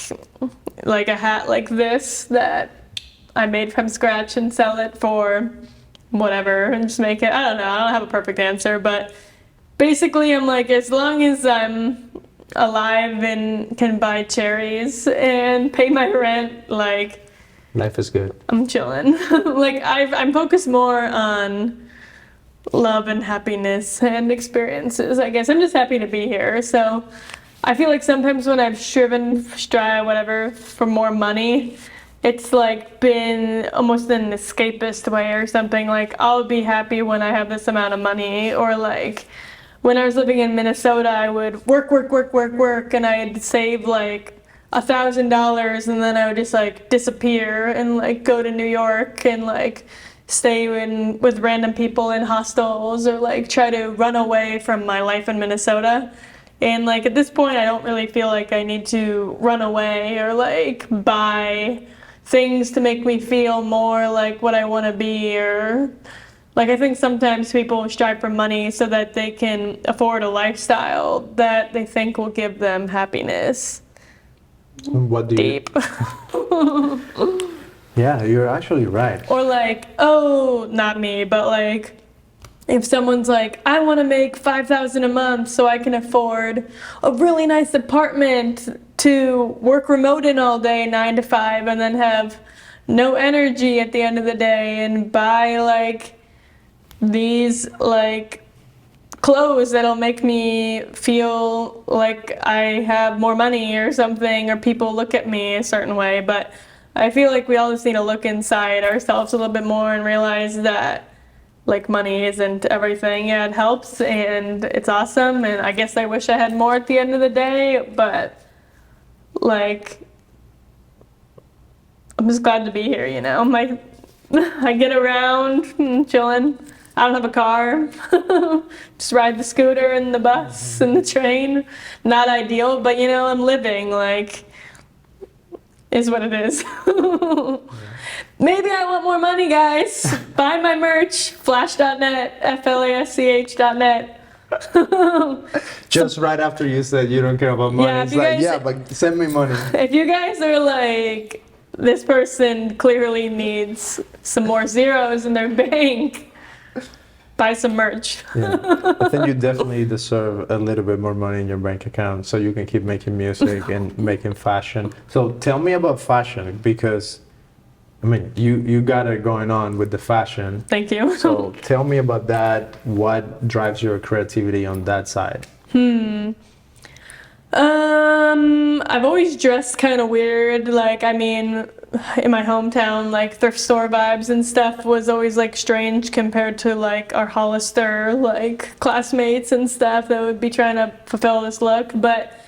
like a hat like this that I made from scratch and sell it for whatever and just make it. I don't know. I don't have a perfect answer, but basically I'm like, as long as I'm alive and can buy cherries and pay my rent, like Life is good. I'm chilling. Like I'm focused more on love and happiness and experiences. I guess I'm just happy to be here. So I feel like sometimes when I've whatever for more money, it's like been almost an escapist way or something. Like I'll be happy when I have this amount of money, or like when I was living in Minnesota, I would work, and I'd save like $1,000, and then I would just like disappear and like go to New York and like stay with random people in hostels, or like try to run away from my life in Minnesota. And like at this point, I don't really feel like I need to run away or like buy things to make me feel more like what I want to be, or like I think sometimes people strive for money so that they can afford a lifestyle that they think will give them happiness. What do Deep. Yeah, you're actually right. Or like, oh, not me, but like if someone's like, I want to make $5,000 a month so I can afford a really nice apartment to work remote in all day, 9 to 5, and then have no energy at the end of the day, and buy like these like clothes that'll make me feel like I have more money or something, or people look at me a certain way. But I feel like we all just need to look inside ourselves a little bit more and realize that like money isn't everything. Yeah, it helps and it's awesome, and I guess I wish I had more at the end of the day, but like I'm just glad to be here, you know. I get around chilling. I don't have a car. Just ride the scooter and the bus and the train. Not ideal, but you know, I'm living, like is what it is. Maybe I want more money, guys. Buy my merch, flash.net, FLASCH.net. Just right after you said you don't care about money, Yeah, it's like, yeah, but send me money. If you guys are like, this person clearly needs some more zeros in their bank, buy some merch. Yeah. I think you definitely deserve a little bit more money in your bank account so you can keep making music and making fashion. So tell me about fashion, because I mean, you got it going on with the fashion. Thank you. So tell me about that. What drives your creativity on that side? I've always dressed kind of weird. Like, I mean, in my hometown, like thrift store vibes and stuff was always like strange compared to like our Hollister like classmates and stuff that would be trying to fulfill this look. But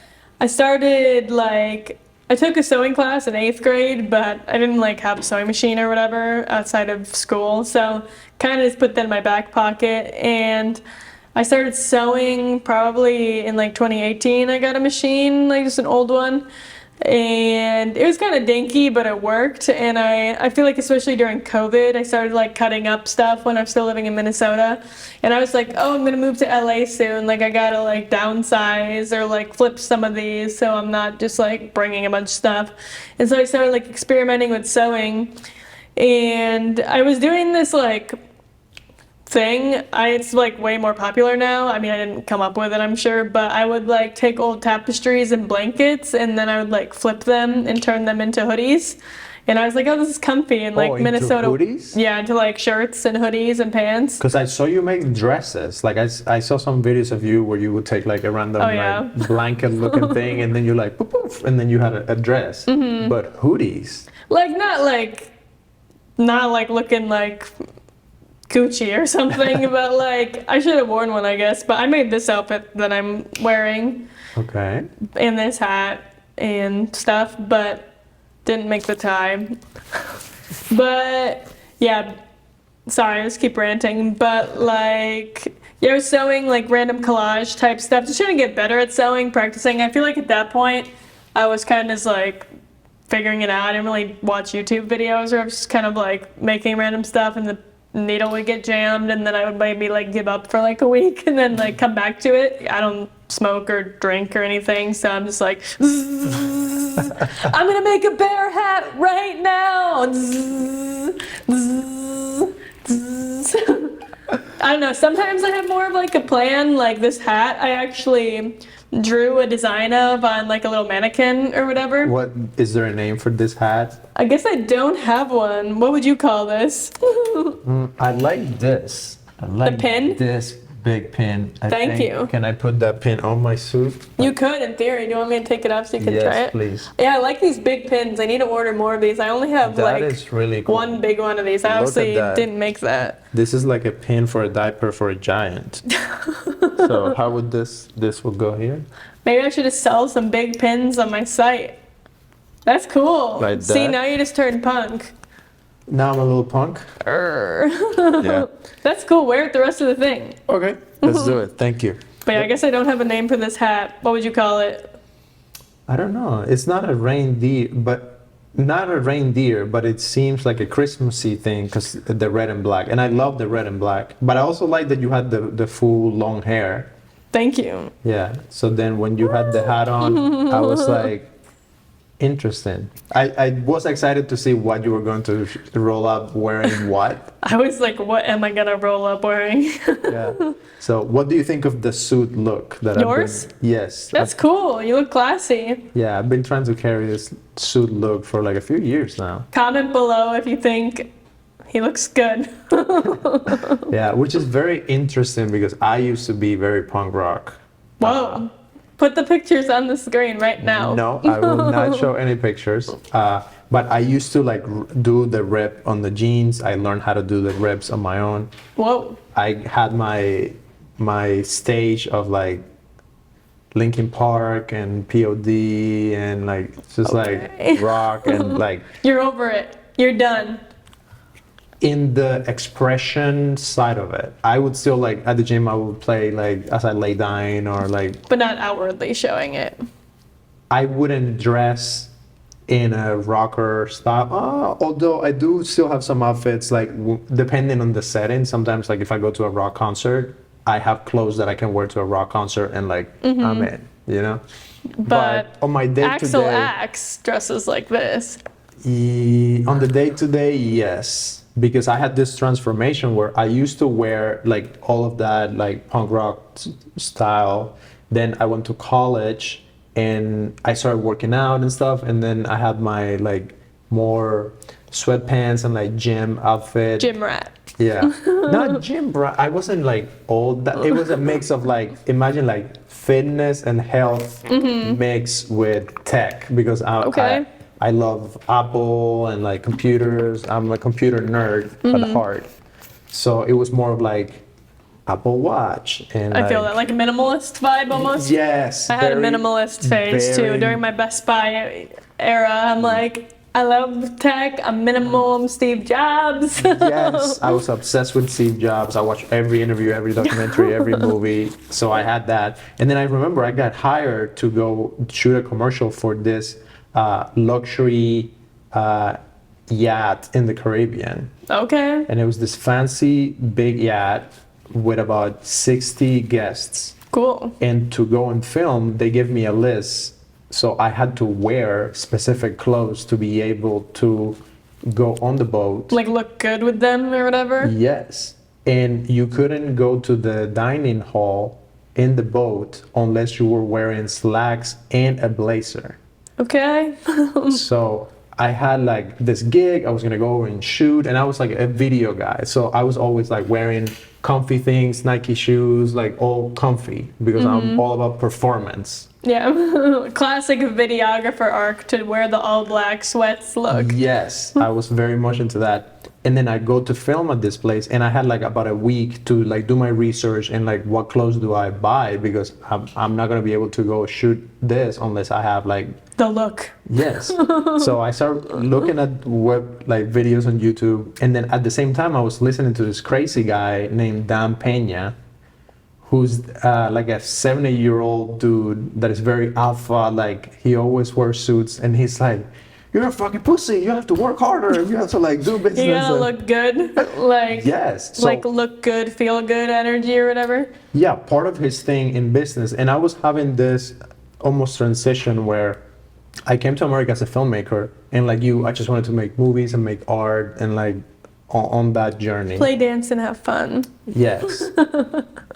I started like, I took a sewing class in 8th grade, but I didn't like have a sewing machine or whatever outside of school. So kind of just put that in my back pocket, and I started sewing probably in like 2018. I got a machine, like just an old one, and it was kind of dinky, but it worked. And I feel like especially during COVID, I started like cutting up stuff when I was still living in Minnesota, and I was like, oh, I'm gonna move to LA soon, like I gotta like downsize or like flip some of these so I'm not just like bringing a bunch of stuff. And so I started like experimenting with sewing, and I was doing this like thing. It's like way more popular now. I mean, I didn't come up with it, I'm sure, but I would like take old tapestries and blankets, and then I would like flip them and turn them into hoodies. And I was like, oh, this is comfy. And like Minnesota, hoodies? Yeah, into like shirts and hoodies and pants. Because I saw you make dresses. Like I saw some videos of you where you would take like a random like blanket looking thing, and then you like poof, poof, and then you had a dress. But hoodies, like not like looking like Gucci or something, but like I should have worn one, I guess. But I made this outfit that I'm wearing, okay, and this hat and stuff, but didn't make the tie. But yeah, sorry, I just keep ranting. But like, yeah, I was sewing like random collage type stuff, just trying to get better at sewing, practicing. I feel like at that point I was kind of just like figuring it out. I didn't really watch YouTube videos, or I was just kind of like making random stuff, and the needle would get jammed, and then I would maybe like give up for like a week and then like come back to it. I don't smoke or drink or anything, so I'm just like, "Zzz, I'm gonna make a bear hat right now. Zzz, zzz, zzz." I don't know, sometimes I have more of like a plan, like this hat I actually drew a design of on like a little mannequin or whatever. What is there a name for this hat? I guess I don't have one. What would you call this? I like this. I like pin? this big pin. Thank think. you. Can I put that pin on my suit? You could, in theory. Do you want me to take it off so you can try Yes, it? please. Yeah, I like these big pins. I need to order more of these. I only have That like is really cool. one big one of these. I Look at obviously that. didn't make that. This is like a pin for a diaper for a giant. So how would this will go here? Maybe I should just sell some big pins on my site. That's cool. Like See, that? now you just turned punk. Now I'm a little punk. Yeah. That's cool. Wear it the rest of the thing. Okay, let's do it. Thank you. But yeah, I guess I don't have a name for this hat. What would you call it? I don't know. It's not a reindeer, but it seems like a Christmassy thing because the red and black. And I love the red and black. But I also like that you had the full long hair. Thank you. Yeah. So then when you had the hat on, I was like, interesting. I was excited to see what you were going to roll up wearing what. I was like, what am I gonna roll up wearing? Yeah. So what do you think of the suit look that Yours? Yes. That's cool. You look classy. Yeah, I've been trying to carry this suit look for like a few years now. Comment below if you think he looks good. Yeah, which is very interesting because I used to be very punk rock. Whoa. Put the pictures on the screen right now. No, I will not show any pictures. But I used to like do the rip on the jeans. I learned how to do the rips on my own. Whoa. I had my stage of like Linkin Park and POD and like just Okay. like rock and like You're over it. You're done. in the expression side of it. I would still like at the gym I would play like As I Lay Dying or like But not outwardly showing it. I wouldn't dress in a rocker style. Although I do still have some outfits like depending on the setting. Sometimes like if I go to a rock concert, I have clothes that I can wear to a rock concert and like I'm in, you know. But on my day to Axel day, Axe dresses like this. on the day to day, yes. Because I had this transformation where I used to wear like all of that like punk rock style. Then I went to college and I started working out and stuff. And then I had my like more sweatpants and like gym outfit. Gym rat. Yeah, not gym rat. I wasn't like old. It was a mix of like imagine like fitness and health mixed with tech because Okay. I love Apple and like computers. I'm a computer nerd at heart. So it was more of like Apple Watch and I feel that like a minimalist vibe almost. Yes. I had a very- minimalist phase too very- during my Best Buy era. I'm like, I love tech. I'm minimal. I'm Steve Jobs. Yes, I was obsessed with Steve Jobs. I watched every interview, every documentary, every movie. So I had that. And then I remember I got hired to go shoot a commercial for this luxury yacht in the Caribbean. Okay. And it was this fancy big yacht with about 60 guests. Cool. And to go and film, they gave me a list. So I had to wear specific clothes to be able to go on the boat. Like look good with them or whatever. Yes. And you couldn't go to the dining hall in the boat unless you were wearing slacks and a blazer. Okay. So I had like this gig, I was gonna go and shoot, and I was like a video guy. So I was always like wearing comfy things, Nike shoes, like all comfy because I'm all about performance. Yeah. Classic videographer arc to wear the all black sweats look. Yes, I was very much into that. And then I go to film at this place and I had like about a week to like do my research and like what clothes do I buy because I'm not gonna be able to go shoot this unless I have like The look. yes. So I started looking at web like videos on YouTube and then at the same time I was listening to this crazy guy named Dan Pena who's like a 70-year-old dude that is very alpha, like he always wears suits and he's like you're a fucking pussy. You have to work harder. You have to like do business. You gotta look good, like Yes. So, like look good, feel good energy or whatever. yeah, part of his thing in business, and I was having this almost transition where I came to America as a filmmaker, and like you, I just wanted to make movies and make art, and like on that journey. Play, dance, and have fun. Yes.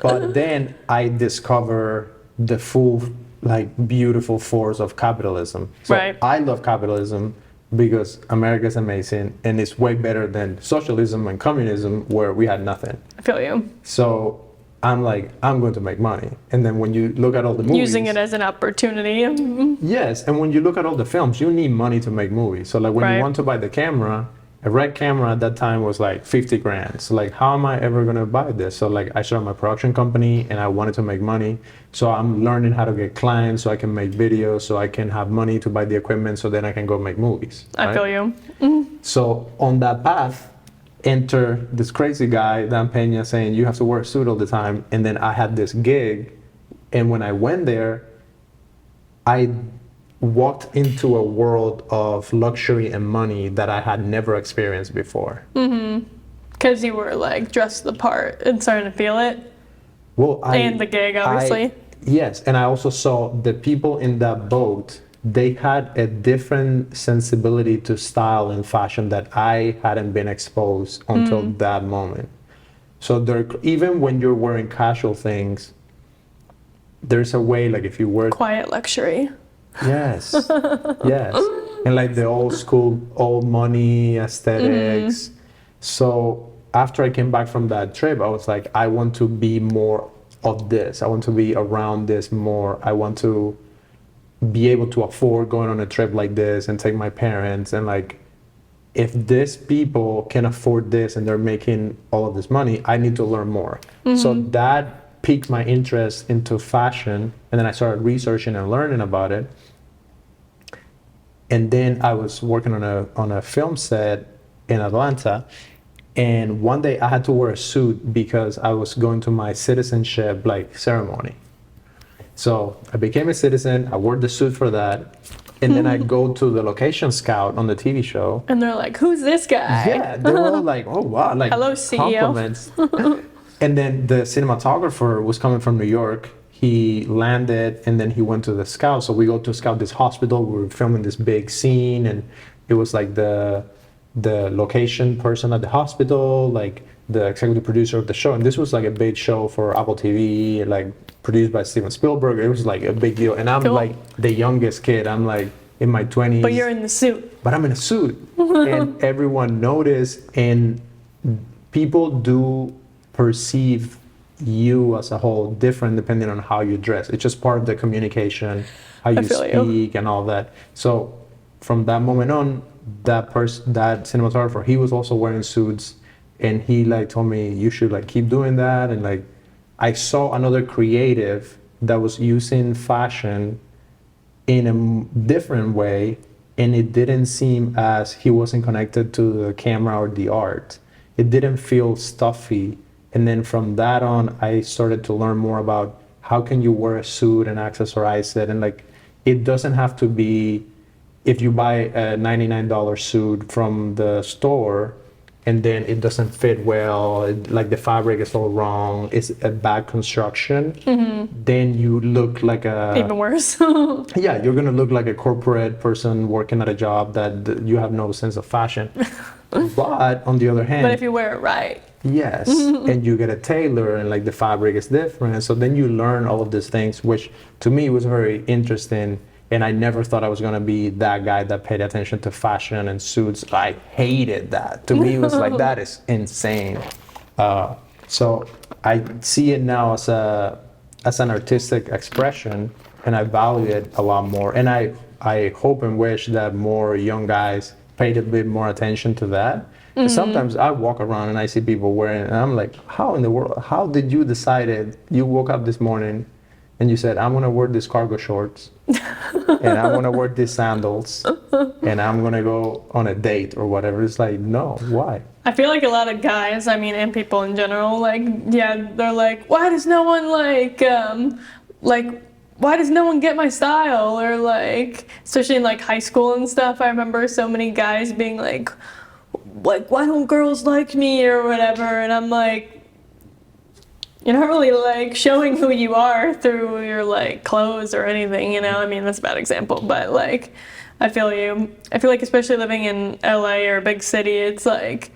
But then I discover the full, like, beautiful force of capitalism. So Right. I love capitalism because America is amazing and it's way better than socialism and communism where we had nothing. I feel you. So I'm like, I'm going to make money. And then when you look at all the movies. Using it as an opportunity. Yes, and when you look at all the films, you need money to make movies. So like when Right. you want to buy the camera, a Red camera at that time was like 50 grand. So like, how am I ever gonna buy this? So like, I started my production company and I wanted to make money. So I'm learning how to get clients so I can make videos, so I can have money to buy the equipment, so then I can go make movies. I right? feel you. So on that path, enter this crazy guy, Dan Pena, saying you have to wear a suit all the time. And then I had this gig, and when I went there, I walked into a world of luxury and money that I had never experienced before. Because you were like dressed the part and starting to feel it. Well, And the gig, obviously. Yes, and I also saw the people in that boat. They had a different sensibility to style and fashion that I hadn't been exposed until that moment. So there, even when you're wearing casual things, there's a way, like if you wear Quiet luxury. yes, yes, and like the old school, old money aesthetics. So after I came back from that trip, I was like, I want to be more of this. I want to be around this more. I want to be able to afford going on a trip like this and take my parents. And like, if these people can afford this and they're making all of this money, I need to learn more. So that piqued my interest into fashion, and then I started researching and learning about it. And then I was working on a film set in Atlanta, and one day I had to wear a suit because I was going to my citizenship like ceremony. So I became a citizen, I wore the suit for that, and then I go to the location scout on the TV show. And they're like, who's this guy? Yeah, they were all like, oh wow, like Hello, CEO. compliments. And then the cinematographer was coming from New York. He landed and then he went to the scout. So we go to scout this hospital. We were filming this big scene, and it was like the location person at the hospital, like the executive producer of the show. And this was like a big show for Apple TV, like produced by Steven Spielberg. It was like a big deal. And I'm Cool. like the youngest kid. I'm like in my 20s. But you're in the suit. But I'm in a suit. And everyone noticed, and people do perceive you as a whole different depending on how you dress. It's just part of the communication, how you feel speak you. and all that. So from that moment on, that cinematographer, he was also wearing suits, and he like told me you should like keep doing that. And like I saw another creative that was using fashion in a different way, and it didn't seem as he wasn't connected to the camera or the art. It didn't feel stuffy. And then from that on, I started to learn more about how can you wear a suit and accessorize it. And like, it doesn't have to be, if you buy a $99 suit from the store and then it doesn't fit well, like the fabric is all wrong, it's a bad construction, then you look like a... Even worse. Yeah, you're gonna look like a corporate person working at a job that you have no sense of fashion. But on the other hand... But if you wear it right. Yes, and you get a tailor and like the fabric is different. So then you learn all of these things, which to me was very interesting. And I never thought I was gonna be that guy that paid attention to fashion and suits. I hated that. To me, it was like, that is insane. So I see it now as an artistic expression, and I value it a lot more. And I hope and wish that more young guys paid a bit more attention to that. Sometimes I walk around and I see people wearing it, and I'm like, how in the world, how did you decide you woke up this morning and you said, I'm gonna wear these cargo shorts and I'm gonna wear these sandals and I'm gonna go on a date or whatever. It's like, no, why? I feel like a lot of guys, I mean, and people in general, like, yeah, they're like, why does no one like why does no one get my style? Or like, especially in like high school and stuff, I remember so many guys being like, why don't girls like me or whatever? And I'm like, you're not really like showing who you are through your like clothes or anything, you know? I mean, that's a bad example, but like, I feel you. I feel like especially living in LA or a big city, it's like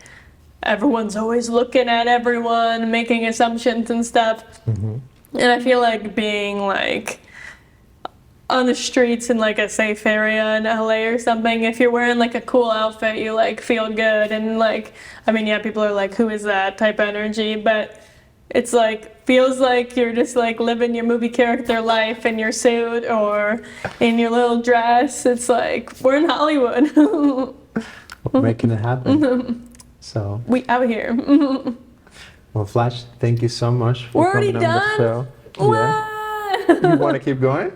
everyone's always looking at everyone, making assumptions and stuff. Mm-hmm. And I feel like being like on the streets in like a safe area in LA or something, if you're wearing like a cool outfit, you like feel good. And like, I mean, yeah, people are like, who is that type of energy? But it's like, feels like you're just like living your movie character life in your suit or in your little dress. It's like, we're in Hollywood. We're making it happen. So we out here. well, Flash, thank you so much for We're already coming on the done? show. Yeah. You want to keep going?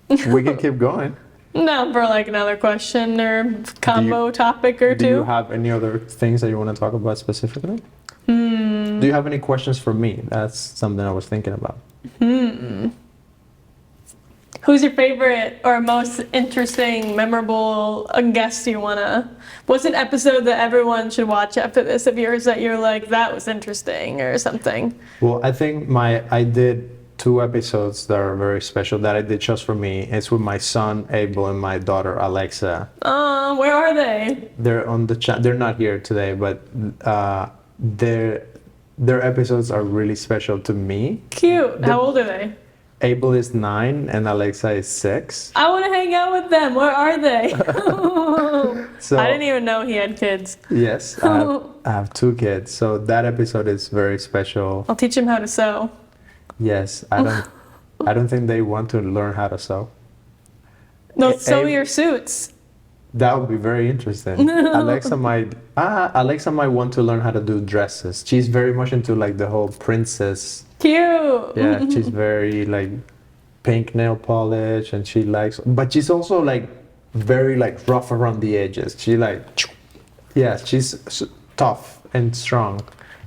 We can keep going. No, for like another question or combo topic or two. Do you have any other things that you want to talk about specifically? Do you have any questions for me? That's something I was thinking about. Who's your favorite or most interesting, memorable guest you wanna? What's an episode that everyone should watch after this of yours that you're like, that was interesting or something? Well, I think I did 2 episodes that are very special that I did just for me. It's with my son Abel and my daughter Alexa. Where are they? They're on the chat. They're not here today, but their episodes are really special to me. Cute. How old are they? Abel is 9 and Alexa is 6. I want to hang out with them. Where are they? So I didn't even know he had kids. yes, I have 2 kids. So that episode is very special. I'll teach him how to sew. Yes, I don't think they want to learn how to sew. No, sew your suits. That would be very interesting. Alexa might want to learn how to do dresses. She's very much into like the whole princess. Cute. Yeah, she's very like pink nail polish, and but she's also like very like rough around the edges. She like, yeah, she's tough and strong.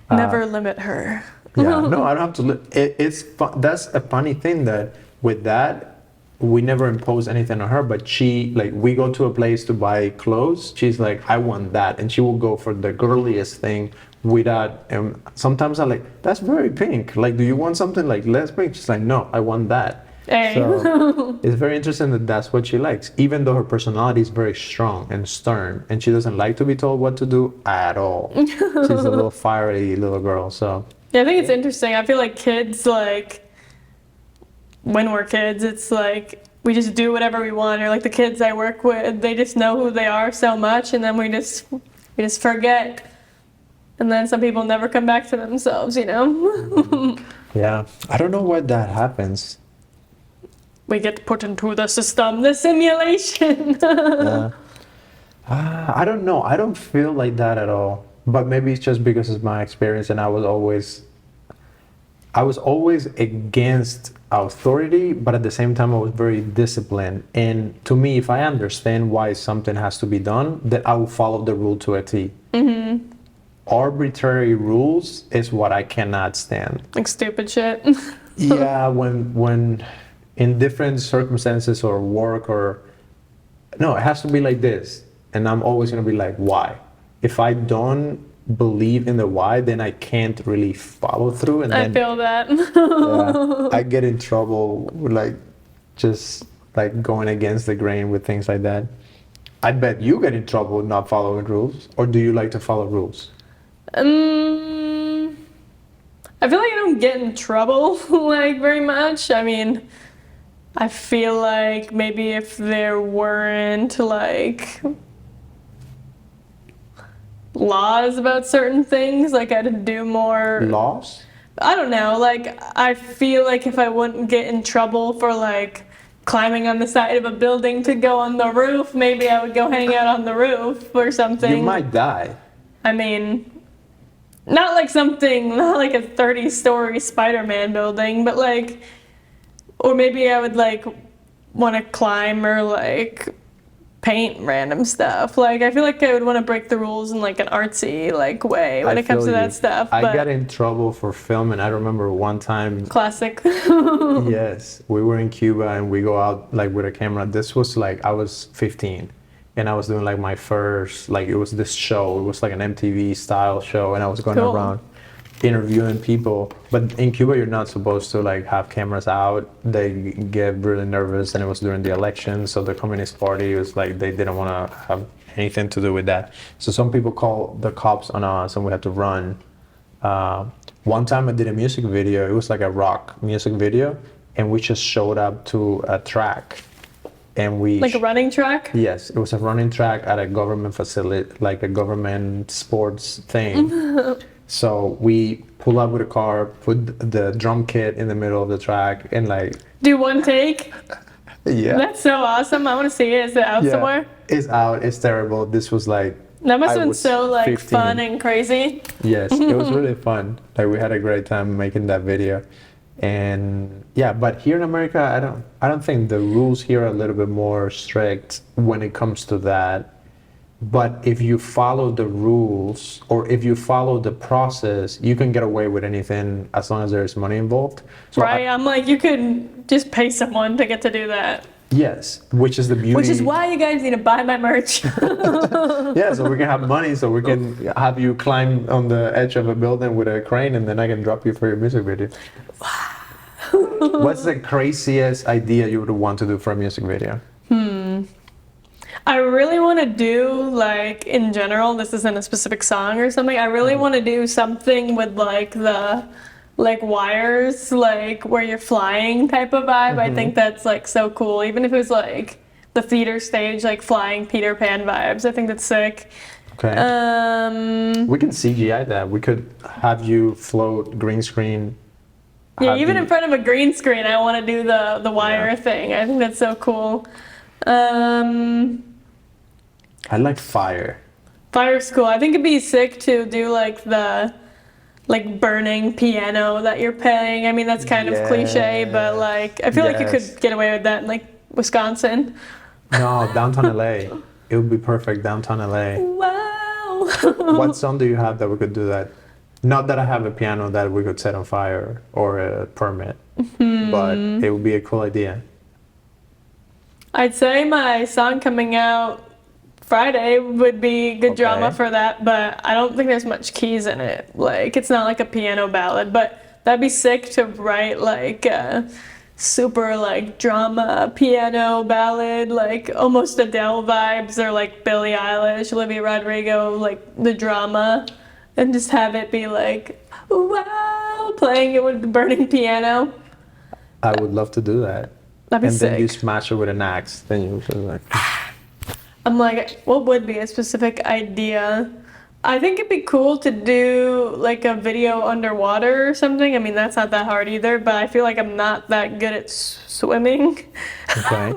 Never limit her. Yeah, no, I don't have to. It's fun. That's a funny thing that with that. We never impose anything on her, but she, like, we go to a place to buy clothes. She's like, I want that. And she will go for the girliest thing without, and sometimes I'm like, that's very pink. Like, do you want something like less pink? She's like, no, I want that. Hey. So it's very interesting that that's what she likes, even though her personality is very strong and stern, and she doesn't like to be told what to do at all. She's a little fiery little girl, so. Yeah, I think it's interesting. I feel like kids, like, when we're kids, it's like we just do whatever we want, or like the kids I work with, they just know who they are so much, and then we just forget, and then some people never come back to themselves, you know. Yeah, I don't know why that happens. We get put into the system, the simulation. Yeah. I don't know. I don't feel like that at all, but maybe it's just because it's my experience, and I was always against authority, but at the same time I was very disciplined. And to me, if I understand why something has to be done, then I will follow the rule to a T. Mm-hmm. Arbitrary rules is what I cannot stand. Like stupid shit. Yeah, when in different circumstances or work or no, it has to be like this, and I'm always gonna be like, why? If I don't believe in the why, then I can't really follow through, and then I feel that. yeah, I get in trouble with like just like going against the grain with things like that. I bet you get in trouble with not following rules, or do you like to follow rules? I feel like I don't get in trouble like very much. I mean, I feel like maybe if there weren't like laws about certain things, like I'd do more Laws? I don't know, like I feel like if I wouldn't get in trouble for like climbing on the side of a building to go on the roof, maybe I would go hang out on the roof or something. You might die. I mean, not like a 30-story Spider-Man building, but like, or maybe I would like want to climb or like paint random stuff. Like, I feel like I would want to break the rules in like an artsy like way when it comes to that stuff. I but got in trouble for filming. I remember one time. Classic. Yes, we were in Cuba and we go out like with a camera. This was like I was 15, and I was doing like my first like it was this show. It was like an MTV style show, and I was going Cool. around interviewing people. But in Cuba, you're not supposed to like have cameras out. They get really nervous, and it was during the election, so the Communist Party was like they didn't want to have anything to do with that. So some people called the cops on us, and we had to run. One time I did a music video. It was like a rock music video, and we just showed up to a track, and we Like a running track? Yes, it was a running track at a government facility, like a government sports thing. So we pull up with a car, put the drum kit in the middle of the track, and like Do one take? yeah, That's so awesome. I want to see it. Is it out somewhere? it's out. It's terrible. This was like That must I have been was so like 15. fun and crazy. Yes, it was really fun. Like we had a great time making that video, and yeah. But here in America, I don't think the rules here are a little bit more strict when it comes to that. But if you follow the rules or if you follow the process, you can get away with anything as long as there's money involved. So Right? I'm like, you could just pay someone to get to do that. yes, which is the beauty. Which is why you guys need to buy my merch. Yeah, so we can have money, so we can have you climb on the edge of a building with a crane, and then I can drop you for your music video. Wow. What's the craziest idea you would want to do for a music video? I really want to do, like, in general, this isn't a specific song or something, I really want to do something with, like, the, like, wires, like, where you're flying type of vibe. I think that's, like, so cool. Even if it was, like, the theater stage, like, flying Peter Pan vibes. I think that's sick. Okay. We can CGI that. We could have you float green screen. Yeah, have even you- in front of a green screen, I want to do the wire thing. I think that's so cool. I like fire. Fire's cool. I think it'd be sick to do like the burning piano that you're playing. I mean, that's kind of cliche, but like I feel like you Yes. could get away with that in like Wisconsin. No, downtown LA. It would be perfect downtown LA. Wow. What song do you have that we could do that? Not that I have a piano that we could set on fire or a permit, but it would be a cool idea. I'd say my song coming out Friday would be good drama Okay. for that, but I don't think there's much keys in it. Like, it's not like a piano ballad, but that'd be sick to write like a super like drama piano ballad, like almost Adele vibes or like Billie Eilish, Olivia Rodrigo, like the drama, and just have it be like, wow, playing it with the burning piano. I would love to do that. That'd be And then you sick. smash it with an axe. Then you just like. I'm like, what would be a specific idea? I think it'd be cool to do like a video underwater or something. I mean, that's not that hard either, but I feel like I'm not that good at swimming. Okay.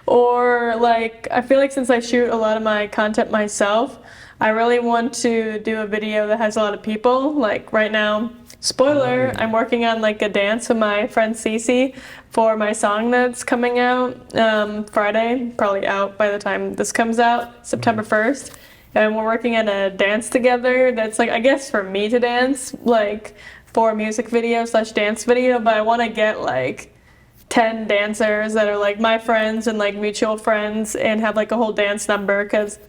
Or like, I feel like since I shoot a lot of my content myself, I really want to do a video that has a lot of people. Like right now, spoiler, I'm working on like a dance with my friend Cece for my song that's coming out Friday, probably out by the time this comes out, September 1st. And we're working on a dance together that's like, I guess for me to dance, like for a music video / dance video, but I want to get like 10 dancers that are like my friends and like mutual friends and have like a whole dance number, because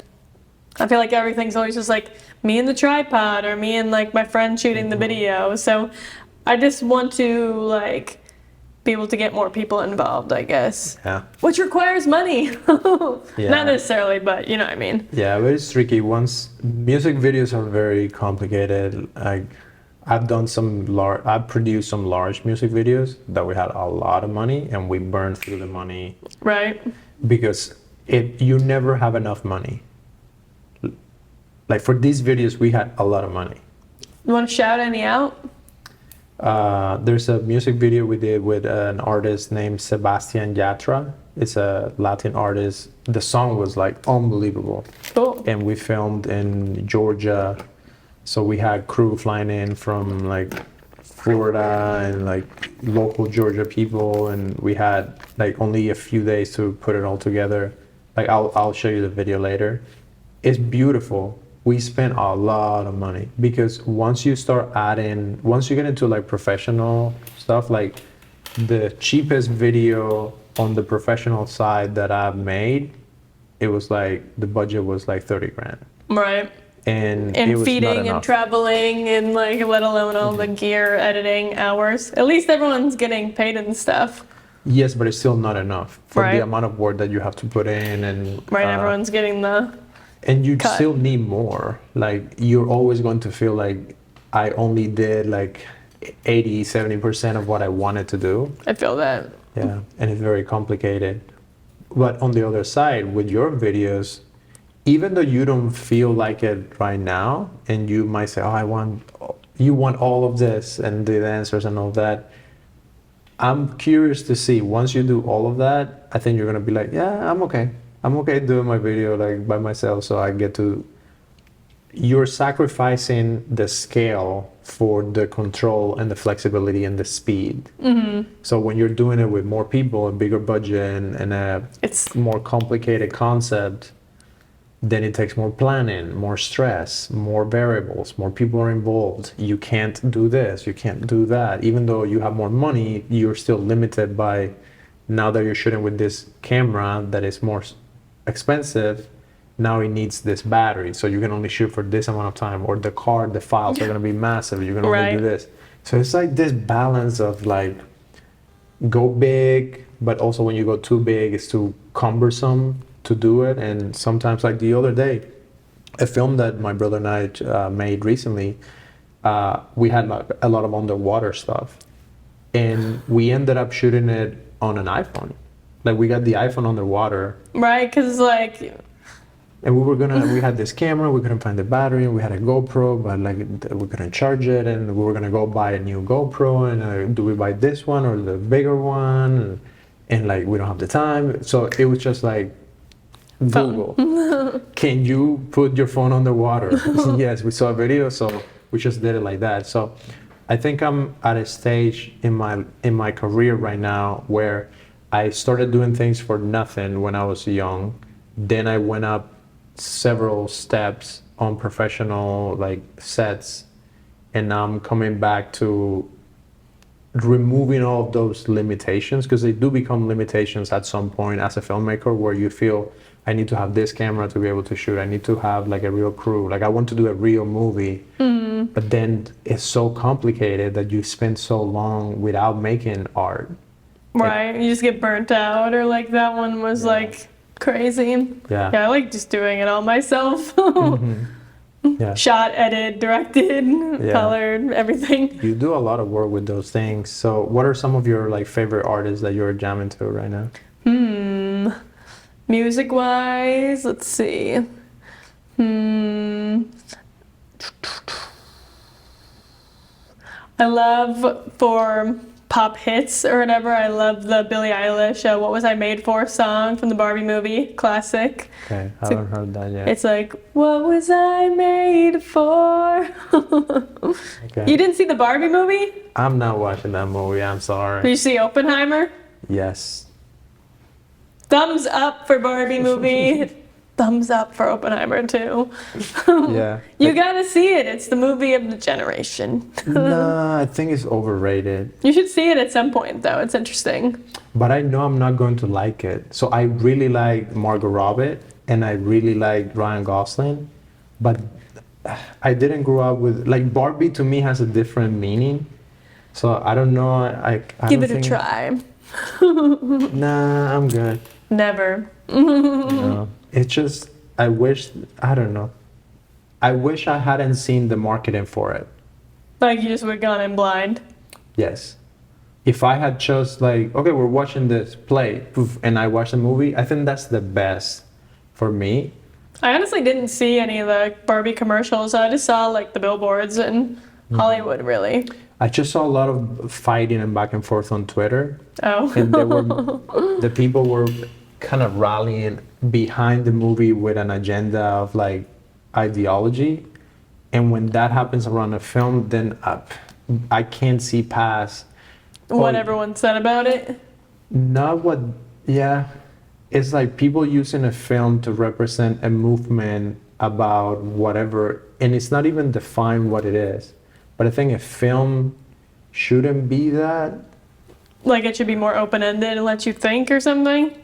I feel like everything's always just like me and the tripod or me and like my friend shooting the video. So I just want to like be able to get more people involved, I guess. Yeah. Which requires money. Yeah. Not necessarily, but you know what I mean. Yeah, but it's tricky. Once music videos are very complicated. I've produced some large music videos that we had a lot of money and we burned through the money Right. because you never have enough money. Like for these videos, we had a lot of money. You want to shout any out? There's a music video we did with an artist named Sebastian Yatra. It's a Latin artist. The song was like unbelievable. Cool. And we filmed in Georgia. So we had crew flying in from like Florida and like local Georgia people. And we had like only a few days to put it all together. Like I'll show you the video later. It's beautiful. We spent a lot of money because once you get into like professional stuff, like the cheapest video on the professional side that I've made, it was like the budget was like 30 grand. Right. And it was not feeding and enough. traveling and like let alone all the gear, editing hours. At least everyone's getting paid and stuff. Yes, but it's still not enough for Right. the amount of work that you have to put in and Right, everyone's getting the and you cut. still need more. Like you're always going to feel like I only did like 80-70% of what I wanted to do. I feel that. Yeah, and it's very complicated. But on the other side, with your videos, even though you don't feel like it right now, and you might say, "Oh, you want all of this and the answers and all that." I'm curious to see once you do all of that. I think you're gonna be like, "Yeah, I'm okay. I'm okay doing my video like by myself, so I get to." You're sacrificing the scale for the control and the flexibility and the speed. Mm-hmm. So when you're doing it with more people, a bigger budget, and a It's more complicated concept, then it takes more planning, more stress, more variables, more people are involved. You can't do this, you can't do that. Even though you have more money, you're still limited by, now that you're shooting with this camera that is more expensive, now it needs this battery, so you can only shoot for this amount of time, or the files are going to be massive, you can only Right. do this. So it's like this balance of like, go big, but also when you go too big, it's too cumbersome to do it. And sometimes, like the other day, a film that my brother and I made recently, we had like a lot of underwater stuff, and we ended up shooting it on an iPhone. Like we got the iPhone underwater, right, because like and we had this camera, we couldn't find the battery, and we had a GoPro, but like we couldn't charge it, and we were gonna go buy a new GoPro, and do we buy this one or the bigger one, and like we don't have the time. So it was just like, Google, can you put your phone underwater? Yes, we saw a video, so we just did it like that. So I think I'm at a stage in my career right now where I started doing things for nothing when I was young. Then I went up several steps on professional like sets, and now I'm coming back to removing all of those limitations, because they do become limitations at some point as a filmmaker, where you feel I need to have this camera to be able to shoot, I need to have like a real crew, like I want to do a real movie. But then it's so complicated that you spend so long without making art. right, you just get burnt out, or like that one was like crazy. Yeah. I like just doing it all myself. Yeah. Shot, edited, directed, colored, everything. You do a lot of work with those things. So what are some of your like favorite artists that you're jamming to right now? Music wise, let's see. I love for pop hits or whatever, I love the Billie Eilish What Was I Made For song from the Barbie movie, classic. Okay, I haven't heard that yet. It's like, what was I made for? Okay. You didn't see the Barbie movie? I'm not watching that movie, I'm Did sorry. you see Oppenheimer? Yes. Thumbs up for Barbie movie. Thumbs up for Oppenheimer too. Yeah. You gotta see it. It's the movie of the generation. Nah, I think it's overrated. You should see it at some point though. It's interesting. But I know I'm not going to like it. So I really like Margot Robbie and I really like Ryan Gosling, but I didn't grow up with, like, Barbie to me has a different meaning. So I don't know. I Give don't it a think- try. Nah, I'm good. Never. No. It's just, I don't know. I wish I hadn't seen the marketing for it. Like you just would have gone in blind. Yes. If I had just like, okay, we're watching this play, poof, and I watched the movie, I think that's the best for me. I honestly didn't see any of the Barbie commercials. I just saw like the billboards in Hollywood, really. I just saw a lot of fighting and back and forth on Twitter. Oh. And the people were kind of rallying behind the movie with an agenda of like ideology. And when that happens around a film, then I can't see past What everyone said about it. not what, yeah. it's like people using a film to represent a movement about whatever, and it's not even defined what it is. But I think a film shouldn't be that. Like it should be more open-ended and let you think or something?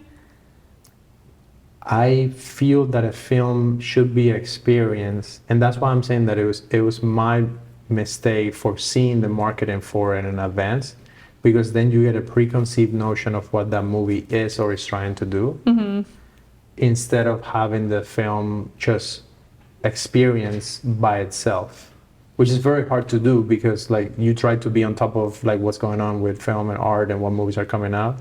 I feel that a film should be experience, and that's why I'm saying that it was my mistake for seeing the marketing for it in advance, because then you get a preconceived notion of what that movie is or is trying to do, instead of having the film just experience by itself, which is very hard to do because like you try to be on top of like what's going on with film and art and what movies are coming out,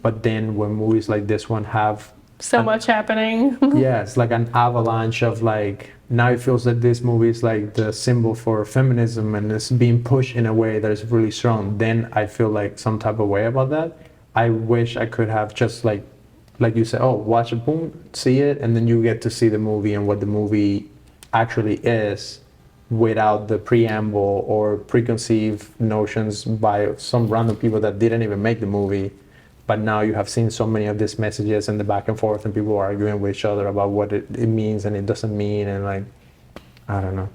but then when movies like this one have So much happening. yeah, it's like an avalanche of like, now it feels like this movie is like the symbol for feminism and it's being pushed in a way that is really strong. Then I feel like some type of way about that. I wish I could have just like you said, oh, watch it, boom, see it, and then you get to see the movie and what the movie actually is without the preamble or preconceived notions by some random people that didn't even make the movie. But now you have seen so many of these messages and the back and forth and people arguing with each other about what it means and it doesn't mean, and like, I don't know.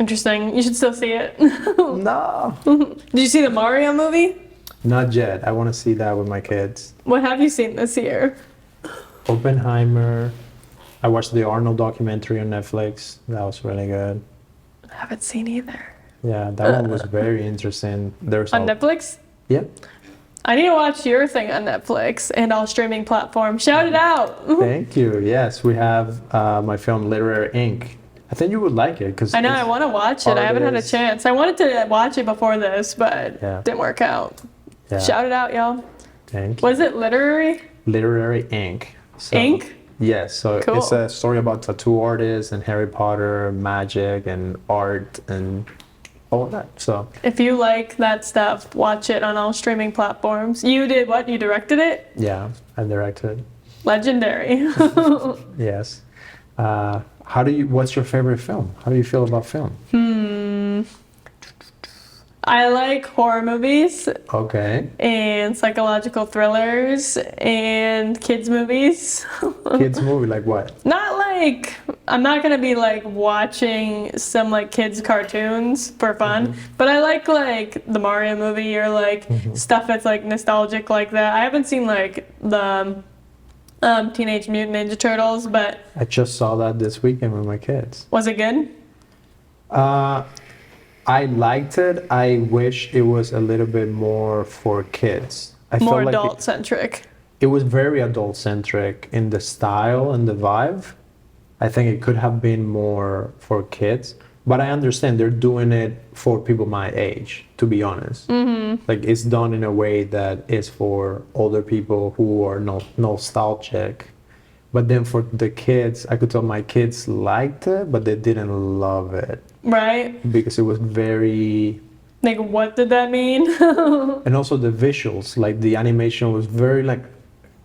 Interesting. You should still see it. No. Did you see the Mario movie? Not yet. I want to see that with my kids. What have you seen this year? Oppenheimer. I watched the Arnold documentary on Netflix. That was really good. I haven't seen either. Yeah, that one was very interesting. There's On Netflix? Yeah. I need to watch your thing on Netflix and all streaming platforms. Shout it out. Thank you. Yes, we have my film Literary Ink. I think you would like it because I know, I want to watch it. I haven't had a chance. I wanted to watch it before this, but didn't work out. Yeah. Shout it out, y'all. Thank you. Was it literary? Literary Ink. So, Ink? Yes. So Cool. it's a story about tattoo artists and Harry Potter, magic and art and all of that. So If you like that stuff, watch it on all streaming platforms. You did what? You directed it? yeah, I directed. Legendary. Yes. What's your favorite film? How do you feel about film? I like horror movies Okay. and psychological thrillers and kids movies. Kids movie, like what? Not like, I'm not gonna be like watching some like kids cartoons for fun, but I like the Mario movie or like stuff that's like nostalgic like that. I haven't seen like the Teenage Mutant Ninja Turtles, but I just saw that this weekend with my kids. was it good? I liked it. I wish it was a little bit more for kids. I More felt like adult centric. it was very adult centric in the style and the vibe. I think it could have been more for kids, but I understand they're doing it for people my age, to be honest. Like it's done in a way that is for older people who are nostalgic. But then for the kids, I could tell my kids liked it, but they didn't love it Right? because it was very, Like, what did that mean? and also the visuals, like the animation was very like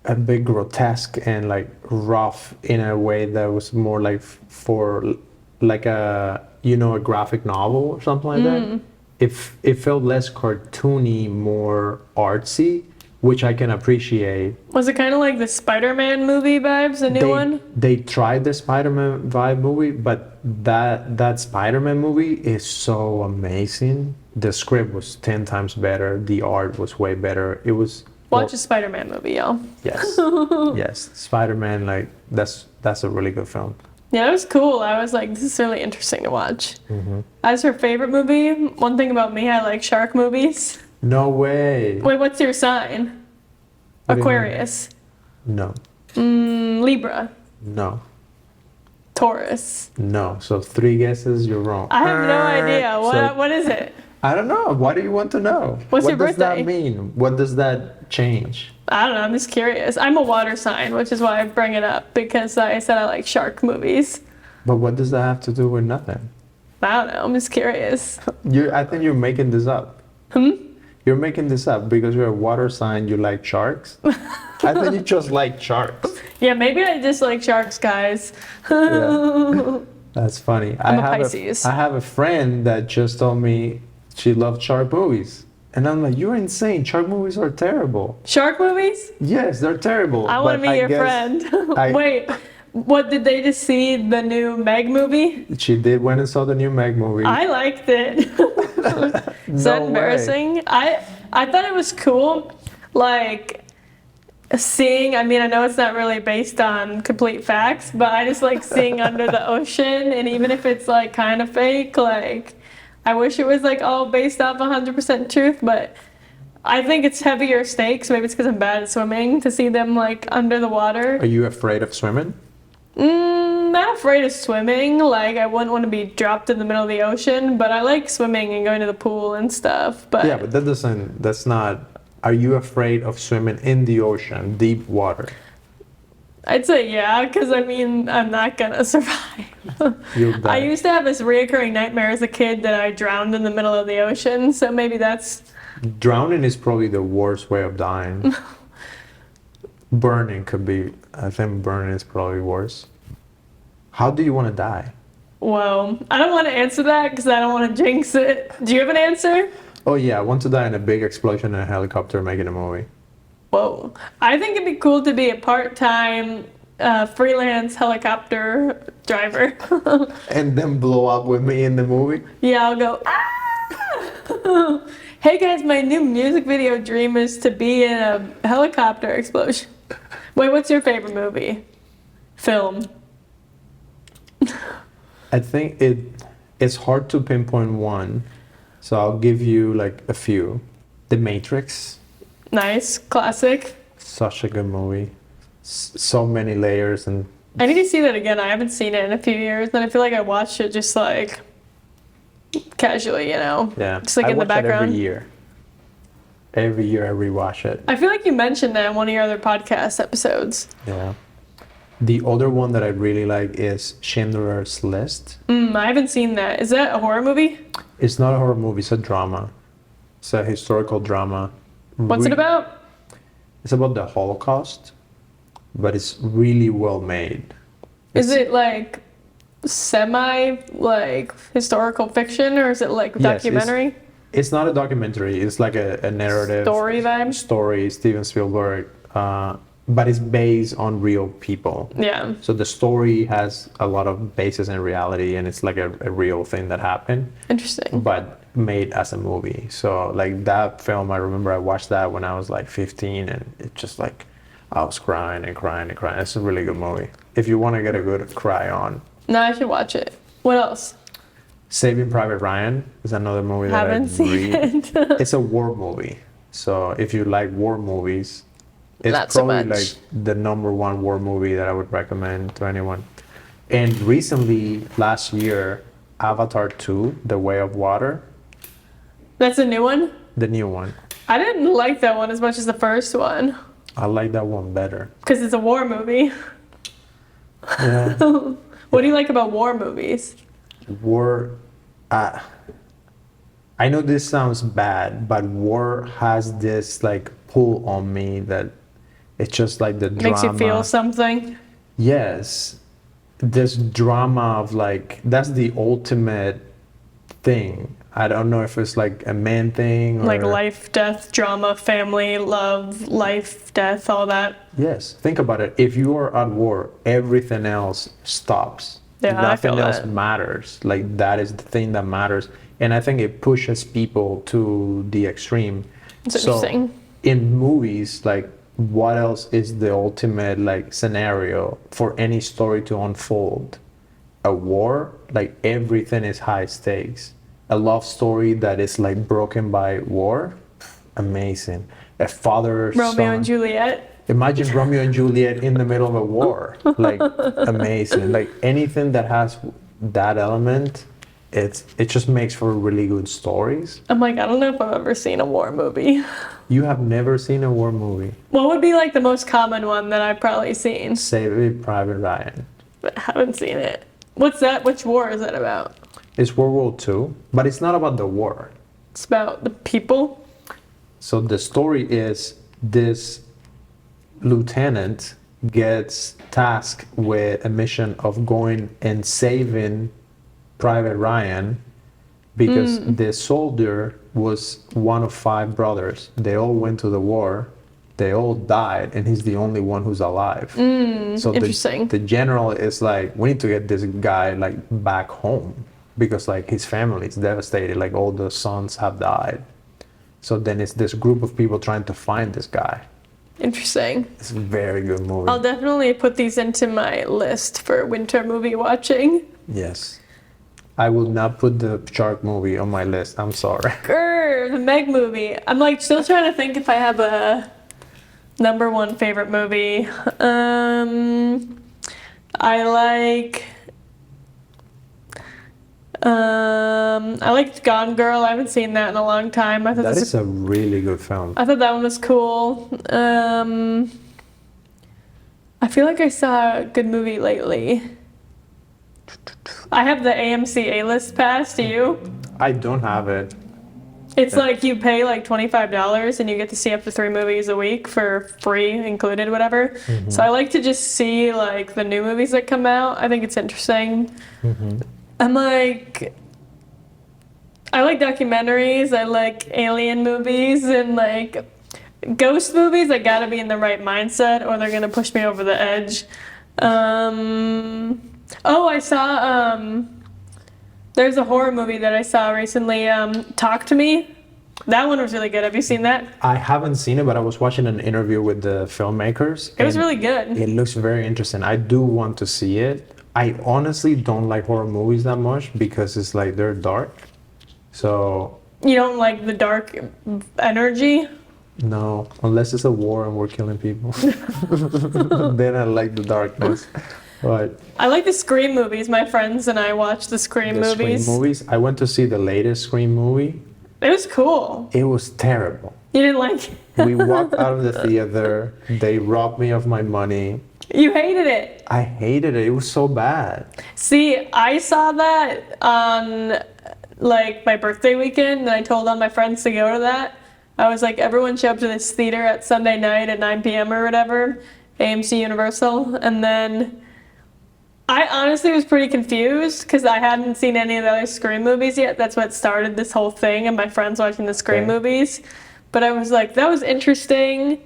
a bit grotesque and like rough in a way that was more like for like a a graphic novel or something like that. It felt less cartoony, more artsy, which I can appreciate. Was it kind of like the Spider-Man movie vibes, the new one? They tried the Spider-Man vibe movie, but that Spider-Man movie is so amazing. The script was 10 times better. The art was way better. It was Watch a Spider-Man movie, y'all. yes, yes. Spider-Man, like that's a really good film. Yeah, it was cool. I was like, this is really interesting to watch. As her favorite movie, one thing about me, I like shark movies. No way. Wait, what's your sign? What do you mean? Aquarius. No, Libra. no, Taurus. no. So 3 guesses, you're wrong. I have no idea. What is it? I don't know. Why do you want to know? What's your What does birthday? that mean? What does that change? I don't know. I'm just curious. I'm a water sign, which is why I bring it up because I said I like shark movies. But what does that have to do with nothing? I don't know. I'm just curious. I think you're making this up. You're making this up because you're a water sign. You like sharks. I think you just like sharks. Yeah, maybe I just like sharks, guys. Yeah. That's funny. I'm a Pisces. I have a friend that just told me she loved shark movies, And I'm like, you're insane. Shark movies are terrible. Shark movies? Yes, they're terrible. I want to but be your guess friend. I- Wait, what did they just see the new Meg movie? She did went and saw the new Meg movie. I liked it. Is that No way. embarrassing? I thought it was cool. Like seeing, I mean, I know it's not really based on complete facts, but I just like seeing under the ocean, and even if it's like kind of fake, like I wish it was like all based off 100% truth, but I think it's heavier stakes. Maybe it's because I'm bad at swimming to see them like under the water. Are you afraid of swimming? Not afraid of swimming. Like I wouldn't want to be dropped in the middle of the ocean, but I like swimming and going to the pool and stuff. But Yeah, but that's not. Are you afraid of swimming in the ocean, deep water? I'd say yeah, because I mean I'm not gonna survive. You'll die. I used to have this reoccurring nightmare as a kid that I drowned in the middle of the ocean, so maybe that's. Drowning is probably the worst way of dying. Burning could be. I think burning is probably worse. How do you want to die? Whoa, I don't want to answer that because I don't want to jinx it. Do you have an answer? Oh yeah, I want to die in a big explosion in a helicopter making a movie. Whoa, I think it'd be cool to be a part-time freelance helicopter driver. And then blow up with me in the movie. Yeah, I'll go. Ah! Hey guys, my new music video dream is to be in a helicopter explosion. Wait, what's your favorite movie? Film. I think it's hard to pinpoint one, so I'll give you like a few. The Matrix, Nice, classic. such a good movie. So many layers and I need to see that again. I haven't seen it in a few years, and I feel like I watched it just like casually, you know? yeah. Just like I in the watch it background. every year. Every year I rewatch it. I feel like you mentioned that in one of your other podcast episodes. Yeah. The other one that I really like is Schindler's List. I haven't seen that. Is that a horror movie? It's not a horror movie, it's a drama. It's a historical drama. What's it about? It's about the Holocaust, but it's really well made. Is it like semi like historical fiction, or is it like Yes, documentary? It's not a documentary, it's like a narrative Story vibe? story, Steven Spielberg, but it's based on real people. Yeah. So the story has a lot of basis in reality, and it's like a real thing that happened, Interesting. but made as a movie. So like that film, I remember I watched that when I was like 15, and it just like I was crying and crying and crying. It's a really good movie. If you want to get a good cry on. No, I should watch it. What else? Saving Private Ryan is another movie that Haven't seen it. It's a war movie. So if you like war movies, it's Not so probably much. like the number one war movie that I would recommend to anyone. And recently, last year, Avatar 2, The Way of Water, That's a new one? the new one. I didn't like that one as much as the first one I like that one better. because it's a war movie. Yeah. What do you like about war movies? War, I know this sounds bad, but war has this like pull on me that it's just like the drama. Makes you feel something? Yes, this drama of like that's the ultimate thing. I don't know if it's like a man thing or Like life, death, drama, family, love, life, death, all that. Yes, think about it. If you are at war, everything else stops. Yeah, I Nothing feel else that. matters. Like that is the thing that matters, and I think it pushes people to the extreme. It's So, interesting. in movies, like what else is the ultimate like scenario for any story to unfold? A war, like everything is high stakes. A love story that is like broken by war, amazing. A father Romeo son. and Juliet. Imagine Romeo and Juliet in the middle of a war, like amazing. Like anything that has that element, it just makes for really good stories. I'm like, I don't know if I've ever seen a war movie. You have never seen a war movie? What would be like the most common one that I've probably seen? Saving Private Ryan. But haven't seen it. What's that? Which war is that about? It's World War II, but it's not about the war. It's about the people. So the story is this lieutenant gets tasked with a mission of going and saving Private Ryan because the soldier was one of 5 brothers. They all went to the war. They all died, and he's the only one who's alive. So Interesting. the general is like, we need to get this guy like back home because like his family is devastated. Like all the sons have died. So then it's this group of people trying to find this guy. Interesting. It's a very good movie. I'll definitely put these into my list for winter movie watching. Yes. I will not put the shark movie on my list. I'm sorry. Grr, the Meg movie. I'm like still trying to think if I have a number 1 favorite movie. I liked Gone Girl. I haven't seen that in a long time. I thought That is a really good film. I thought that one was cool. I feel like I saw a good movie lately. I have the AMC A-list pass. Do you? I don't have it. It's like you pay like $25 and you get to see up to 3 movies a week for free, included, whatever. So I like to just see like the new movies that come out. I think it's interesting. I like documentaries. I like alien movies and like ghost movies. I gotta be in the right mindset or they're gonna push me over the edge. I saw there's a horror movie that I saw recently, Talk to Me. That one was really good. Have you seen that? I haven't seen it, but I was watching an interview with the filmmakers. It was really good. It looks very interesting. I do want to see it. I honestly don't like horror movies that much because it's like they're dark. So You don't like the dark energy? no, unless it's a war and we're killing people. Then I like the darkness. But I like the Scream movies. My friends and I watch the Scream the movies. Scream movies, I went to see the latest Scream movie. It was cool. It was terrible. You didn't like it? We walked out of the theater. They robbed me of my money. You hated it. I hated it. It was so bad. See, I saw that on like my birthday weekend and I told all my friends to go to that. I was like, everyone show up to this theater at Sunday night at 9 p.m. or whatever, AMC Universal. And then I honestly was pretty confused because I hadn't seen any of the other Scream movies yet. That's what started this whole thing and my friends watching the Scream movies. But I was like, that was interesting.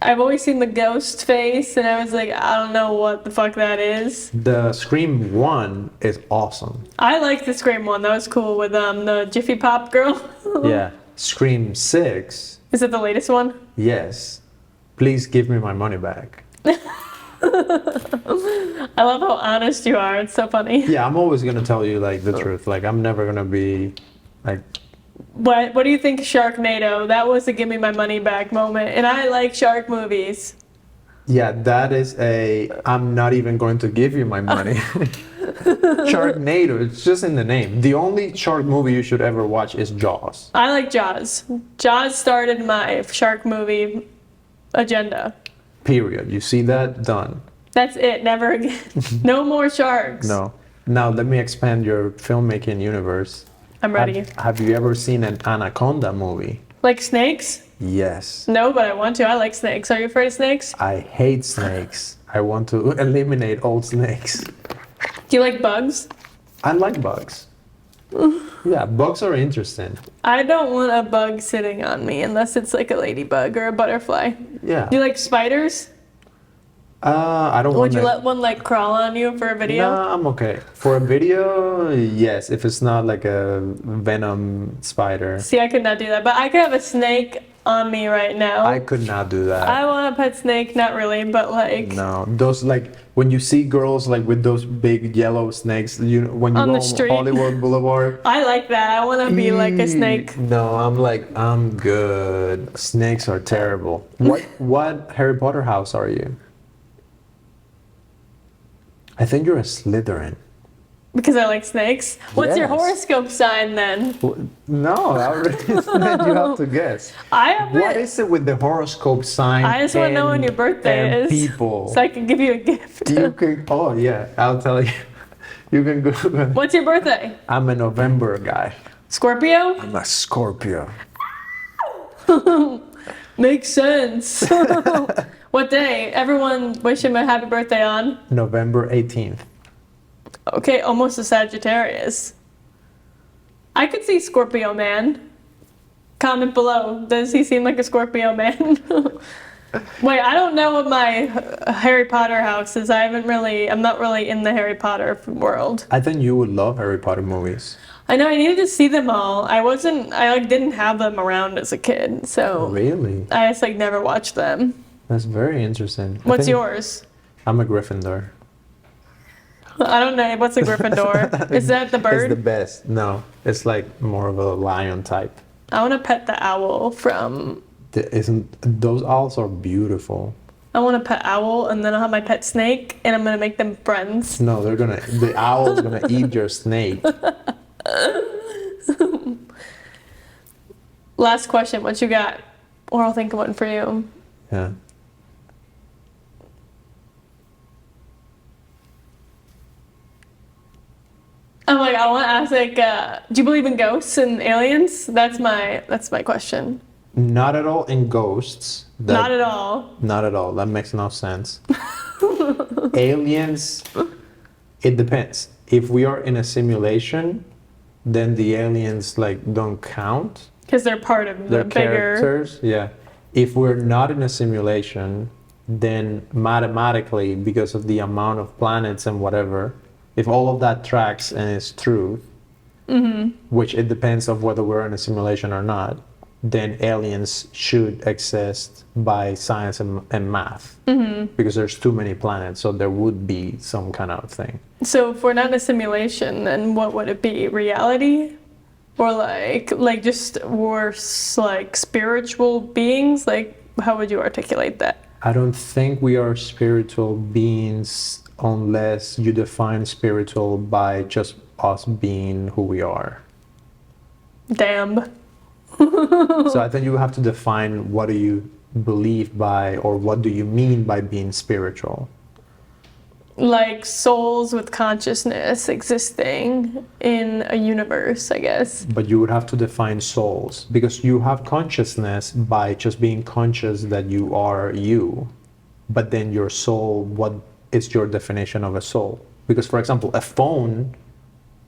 I've always seen the ghost face and I was like, I don't know what the fuck that is. The Scream 1 is awesome. I liked the Scream one. That was cool with the Jiffy Pop girl. Yeah. Scream 6, Is it the latest one? yes. Please give me my money back. I love how honest you are. It's so funny. Yeah, I'm always gonna tell you like the truth. Like I'm never gonna be like. What do you think of Sharknado? That was a give me my money back moment. And I like shark movies. Yeah, that is a. I'm not even going to give you my money. Sharknado. It's just in the name. The only shark movie you should ever watch is Jaws. I like Jaws. Jaws started my shark movie agenda. Period. You see that? Done. That's it. Never again. No more sharks. No. Now let me expand your filmmaking universe. I'm ready. Have you ever seen an anaconda movie? Like snakes? Yes. No, but I want to. I like snakes. Are you afraid of snakes? I hate snakes. I want to eliminate all snakes. Do you like bugs? I like bugs. Yeah, bugs are interesting. I don't want a bug sitting on me unless it's like a ladybug or a butterfly. Yeah. Do you like spiders? I don't Would want you let one like crawl on you for a video? No, I'm okay. For a video, yes, if it's not like a venom spider. See, I could not do that, but I could have a snake on me right now. I could not do that. I want a pet snake, not really, but like No, those like when you see girls like with those big yellow snakes, when you On go the street. Hollywood Boulevard. I like that. I want to be like a snake. No, I'm good. Snakes are terrible. What Harry Potter house are you? I think you're a Slytherin. Because I like snakes. What's your Yes. horoscope sign then? No, I already said you have to guess. What is it with the horoscope sign? I just want to know when your birthday and is. people. So I can give you a gift. You can. Oh yeah, I'll tell you. You can go. What's your birthday? I'm a November guy. Scorpio? I'm a Scorpio. Makes sense. What day? Everyone wish him a happy birthday on. November 18th. Okay, almost a Sagittarius. I could see Scorpio Man. Comment below. Does he seem like a Scorpio man? Wait, I don't know what my Harry Potter house is. I'm not really in the Harry Potter world. I think you would love Harry Potter movies. I know I needed to see them all. I didn't have them around as a kid, so Really? I just like never watched them. That's very interesting. What's yours? I'm a Gryffindor. I don't know. What's a Gryffindor? Is that the bird? It's the best. No, it's like more of a lion type. I want to pet the owl from... Those owls are beautiful. I want to pet owl, and then I'll have my pet snake, and I'm going to make them friends. No, the owl's gonna eat your snake. Last question. What you got? Or I'll think of one for you. Yeah. I want to ask, like, do you believe in ghosts and aliens? That's my question. Not at all in ghosts. Not at all. Not at all. That makes no sense. Aliens, it depends. If we are in a simulation, then the aliens like don't count. Because they're part of the They're bigger... characters, yeah. If we're not in a simulation, then mathematically, because of the amount of planets and whatever, if all of that tracks and is true, which it depends of whether we're in a simulation or not, then aliens should exist by science and math, because there's too many planets, so there would be some kind of thing. So if we're not in a simulation, then what would it be? Reality? Or like just we're like spiritual beings? Like, how would you articulate that? I don't think we are spiritual beings unless you define spiritual by just us being who we are. Damn. So I think you have to define what do you believe by, or what do you mean by being spiritual. Like souls with consciousness existing in a universe, I guess. But you would have to define souls, because you have consciousness by just being conscious that you are you. But then your soul, what is your definition of a soul? Because, for example, a phone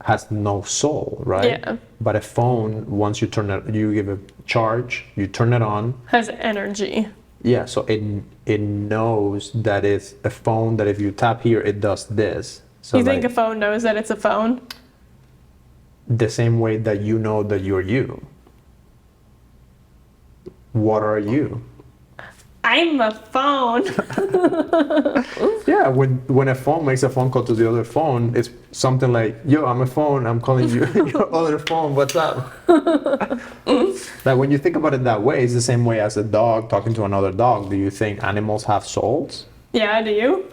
has no soul, right? Yeah. But a phone, once you turn it, you give it charge, you turn it on. Has energy. Yeah, so it knows that it's a phone, that if you tap here, it does this. So You think like, a phone knows that it's a phone? the same way that you know that you're you. What are you? I'm a phone. Yeah, when a phone makes a phone call to the other phone, it's something like, yo, I'm a phone, I'm calling you your other phone, what's up? Like, when you think about it that way, it's the same way as a dog talking to another dog. Do you think animals have souls? Yeah, do you?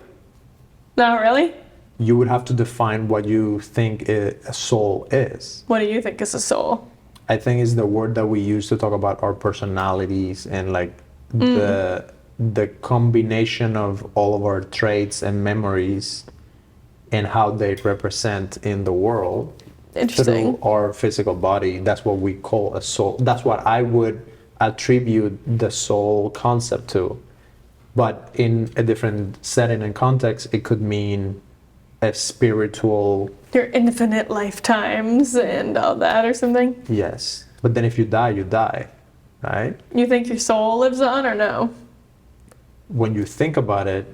Not really? You would have to define what you think a soul is. What do you think is a soul? I think it's the word that we use to talk about our personalities and like the combination of all of our traits and memories and how they represent in the world Interesting. through our physical body. That's what we call a soul. That's what I would attribute the soul concept to. But in a different setting and context, it could mean a spiritual... Your infinite lifetimes and all that or something? Yes. But then if you die, you die, right? You think your soul lives on or no? When you think about it,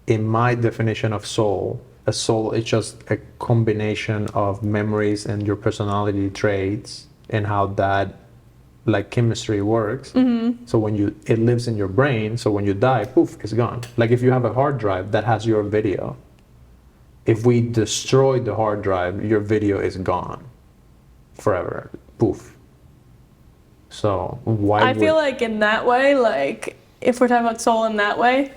in my definition of soul, a soul is just a combination of memories and your personality traits and how that like chemistry works. So when it lives in your brain, so when you die, poof, it's gone. Like if you have a hard drive that has your video, if we destroy the hard drive, your video is gone forever, poof. So why I feel like in that way, like if we're talking about soul in that way,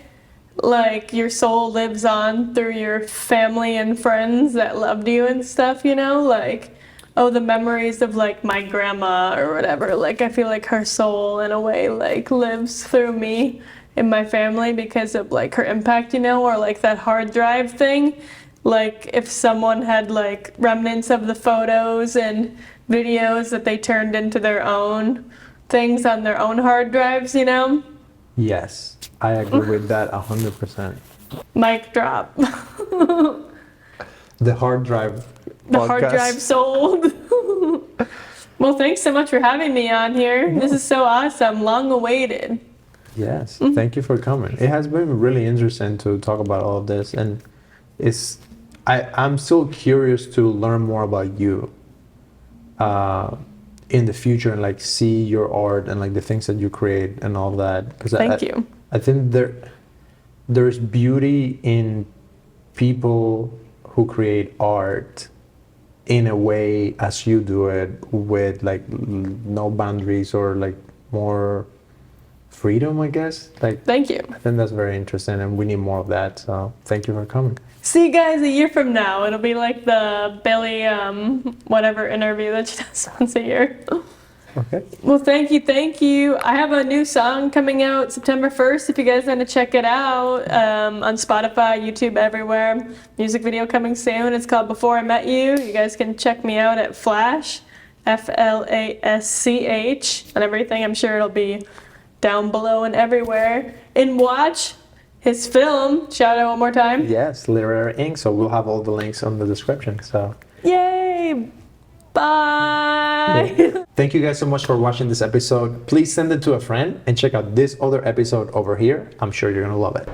like your soul lives on through your family and friends that loved you and stuff, you know, like, oh, the memories of like my grandma or whatever, like I feel like her soul in a way like lives through me and my family because of like her impact, you know, or like that hard drive thing. Like if someone had like remnants of the photos and videos that they turned into their own things on their own hard drives, you know? Yes, I agree with that 100%. Mic drop. The hard drive The podcast. hard drive sold. Well, thanks so much for having me on here. This is so awesome. Long awaited. Yes, thank you for coming. It has been really interesting to talk about all of this, and I'm still curious to learn more about you in the future, and like see your art and like the things that you create and all that. Because Thank you. I think there's beauty in people who create art in a way as you do it, with like no boundaries or like more freedom, I guess. Like, Thank you. I think that's very interesting, and we need more of that. So thank you for coming. See you guys a year from now. It'll be like the Billy whatever interview that she does once a year. Okay. Well, thank you. I have a new song coming out September 1st. If you guys want to check it out, on Spotify, YouTube, everywhere. Music video coming soon. It's called Before I Met You. You guys can check me out at FLASCH, FLASCH, and everything. I'm sure it'll be down below and everywhere. And watch his film. Shout out one more time. Yes, Literary Ink. So we'll have all the links on the description. So Yay! Bye! thank you guys so much for watching this episode. Please send it to a friend and check out this other episode over here. I'm sure you're gonna love it.